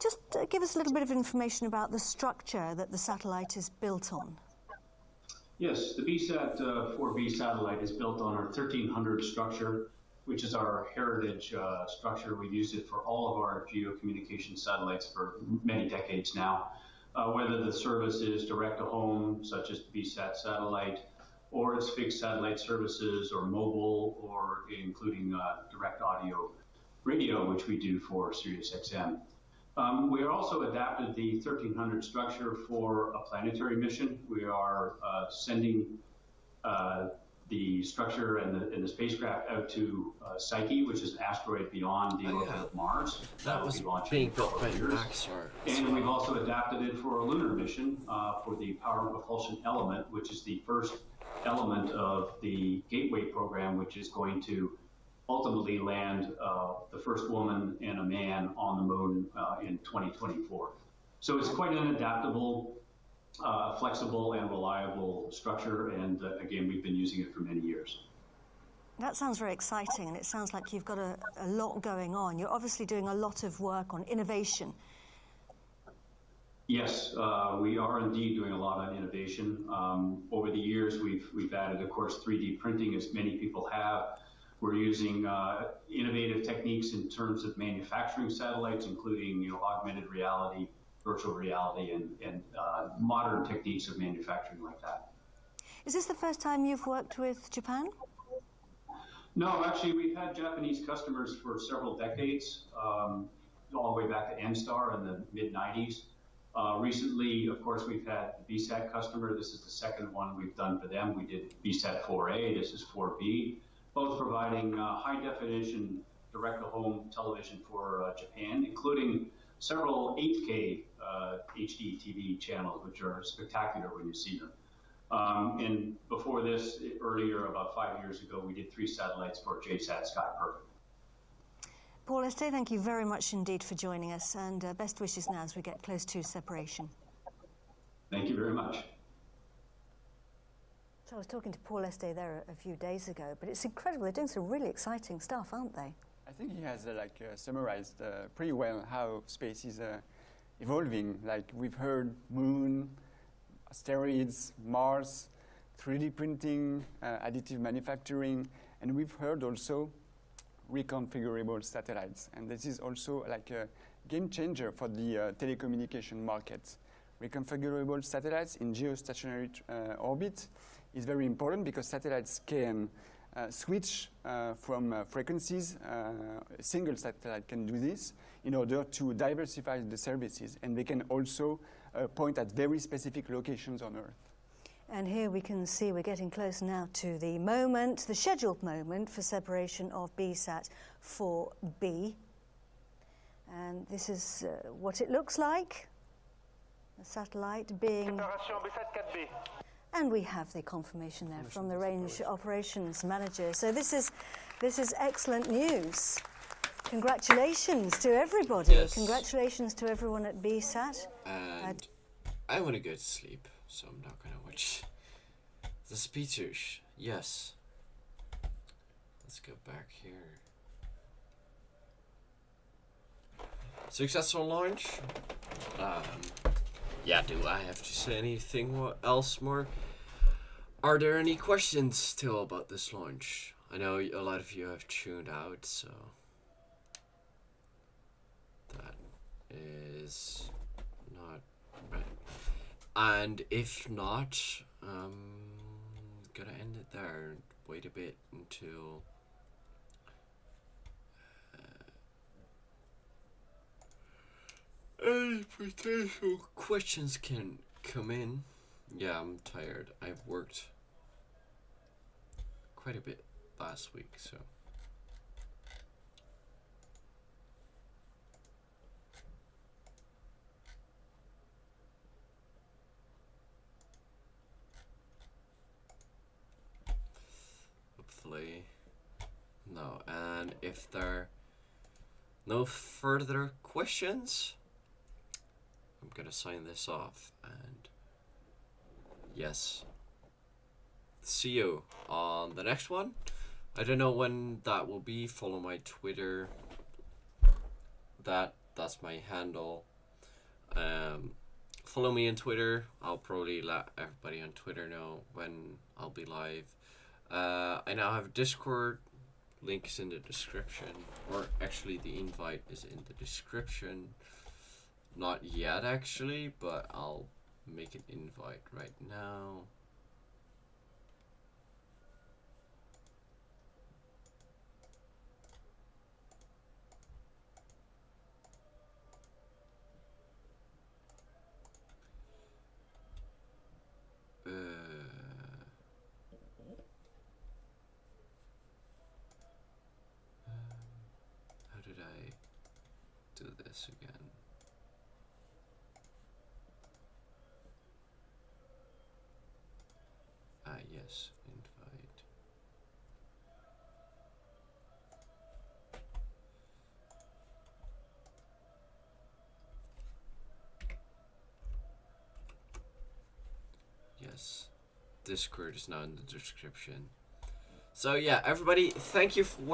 Just give us a little bit of information about the structure that the satellite is built on. Yes, the VSAT-4b satellite is built on our 1300 structure, which is our heritage structure. We've used it for all of our geocommunication satellites for many decades now. Whether the service is direct-to-home, such as the VSAT satellite, or it's fixed satellite services, or mobile, or including direct audio radio, which we do for SiriusXM. We are also adapted the 1300 structure for a planetary mission. We are sending the structure and the spacecraft out to Psyche, which is an asteroid beyond the orbit of Mars. That was being built by Maxar. And we've also adapted it for a lunar mission for the power propulsion element, which is the first element of the Gateway program, which is going to ultimately land the first woman and a man on the moon in 2024. So it's quite an adaptable, flexible and reliable structure, and again, we've been using it for many years. That sounds very exciting, and it sounds like you've got a lot going on. You're obviously doing a lot of work on innovation. Yes, we are indeed doing a lot on innovation. Over the years, we've added, of course, 3D printing, as many people have. We're using innovative techniques in terms of manufacturing satellites, including augmented reality, virtual reality, and modern techniques of manufacturing like that. Is this the first time you've worked with Japan? No, actually, we've had Japanese customers for several decades, all the way back to NSTAR in the mid-90s. Recently, of course, we've had the BSAT customer. This is the second one we've done for them. We did BSAT-4a, this is 4b, both providing high-definition direct-to-home television for Japan, including several 8K HD TV channels, which are spectacular when you see them. And before this, earlier, about 5 years ago, we did 3 satellites for JSAT Sky Perfect. Paul Este, thank you very much indeed for joining us, and best wishes now as we get close to separation. Thank you very much. So I was talking to Paul Este there a few days ago, but it's incredible. They're doing some really exciting stuff, aren't they? I think he has summarized pretty well how space is evolving. Like we've heard moon, asteroids, Mars, 3D printing, additive manufacturing, and we've heard also reconfigurable satellites. And this is also like a game changer for the telecommunication market. Reconfigurable satellites in geostationary orbit is very important because satellites can switch from frequencies. A single satellite can do this in order to diversify the services, and they can also point at very specific locations on Earth. And here we can see we're getting close now to the moment, the scheduled moment for separation of BSAT-4b. And this is what it looks like, the satellite being... And we have the confirmation there from the Range Operations Manager. So this is excellent news. Congratulations to everybody. Yes. Congratulations to everyone at BSAT. And I want to go to sleep, so I'm not going to watch the speeches. Yes. Let's go back here. Successful launch. Yeah, do I have to say anything else more? Are there any questions still about this launch? I know a lot of you have tuned out, so that is not right. And if not, gonna end it there. Wait a bit until any potential questions can come in. Yeah, I'm tired. I've worked quite a bit last week, so. Hopefully. No, and if there are no further questions, I'm gonna sign this off, and yes, see you on the next one. I don't know when that will be. Follow my Twitter. That's my handle. Follow me on Twitter. I'll probably let everybody on Twitter know when I'll be live. I now have Discord. Link is in the description, or actually the invite is in the description. Not yet actually, but I'll make an invite right now. How did I do this again? Yes, invite. Yes, Discord is now in the description. So yeah, everybody, thank you for watching.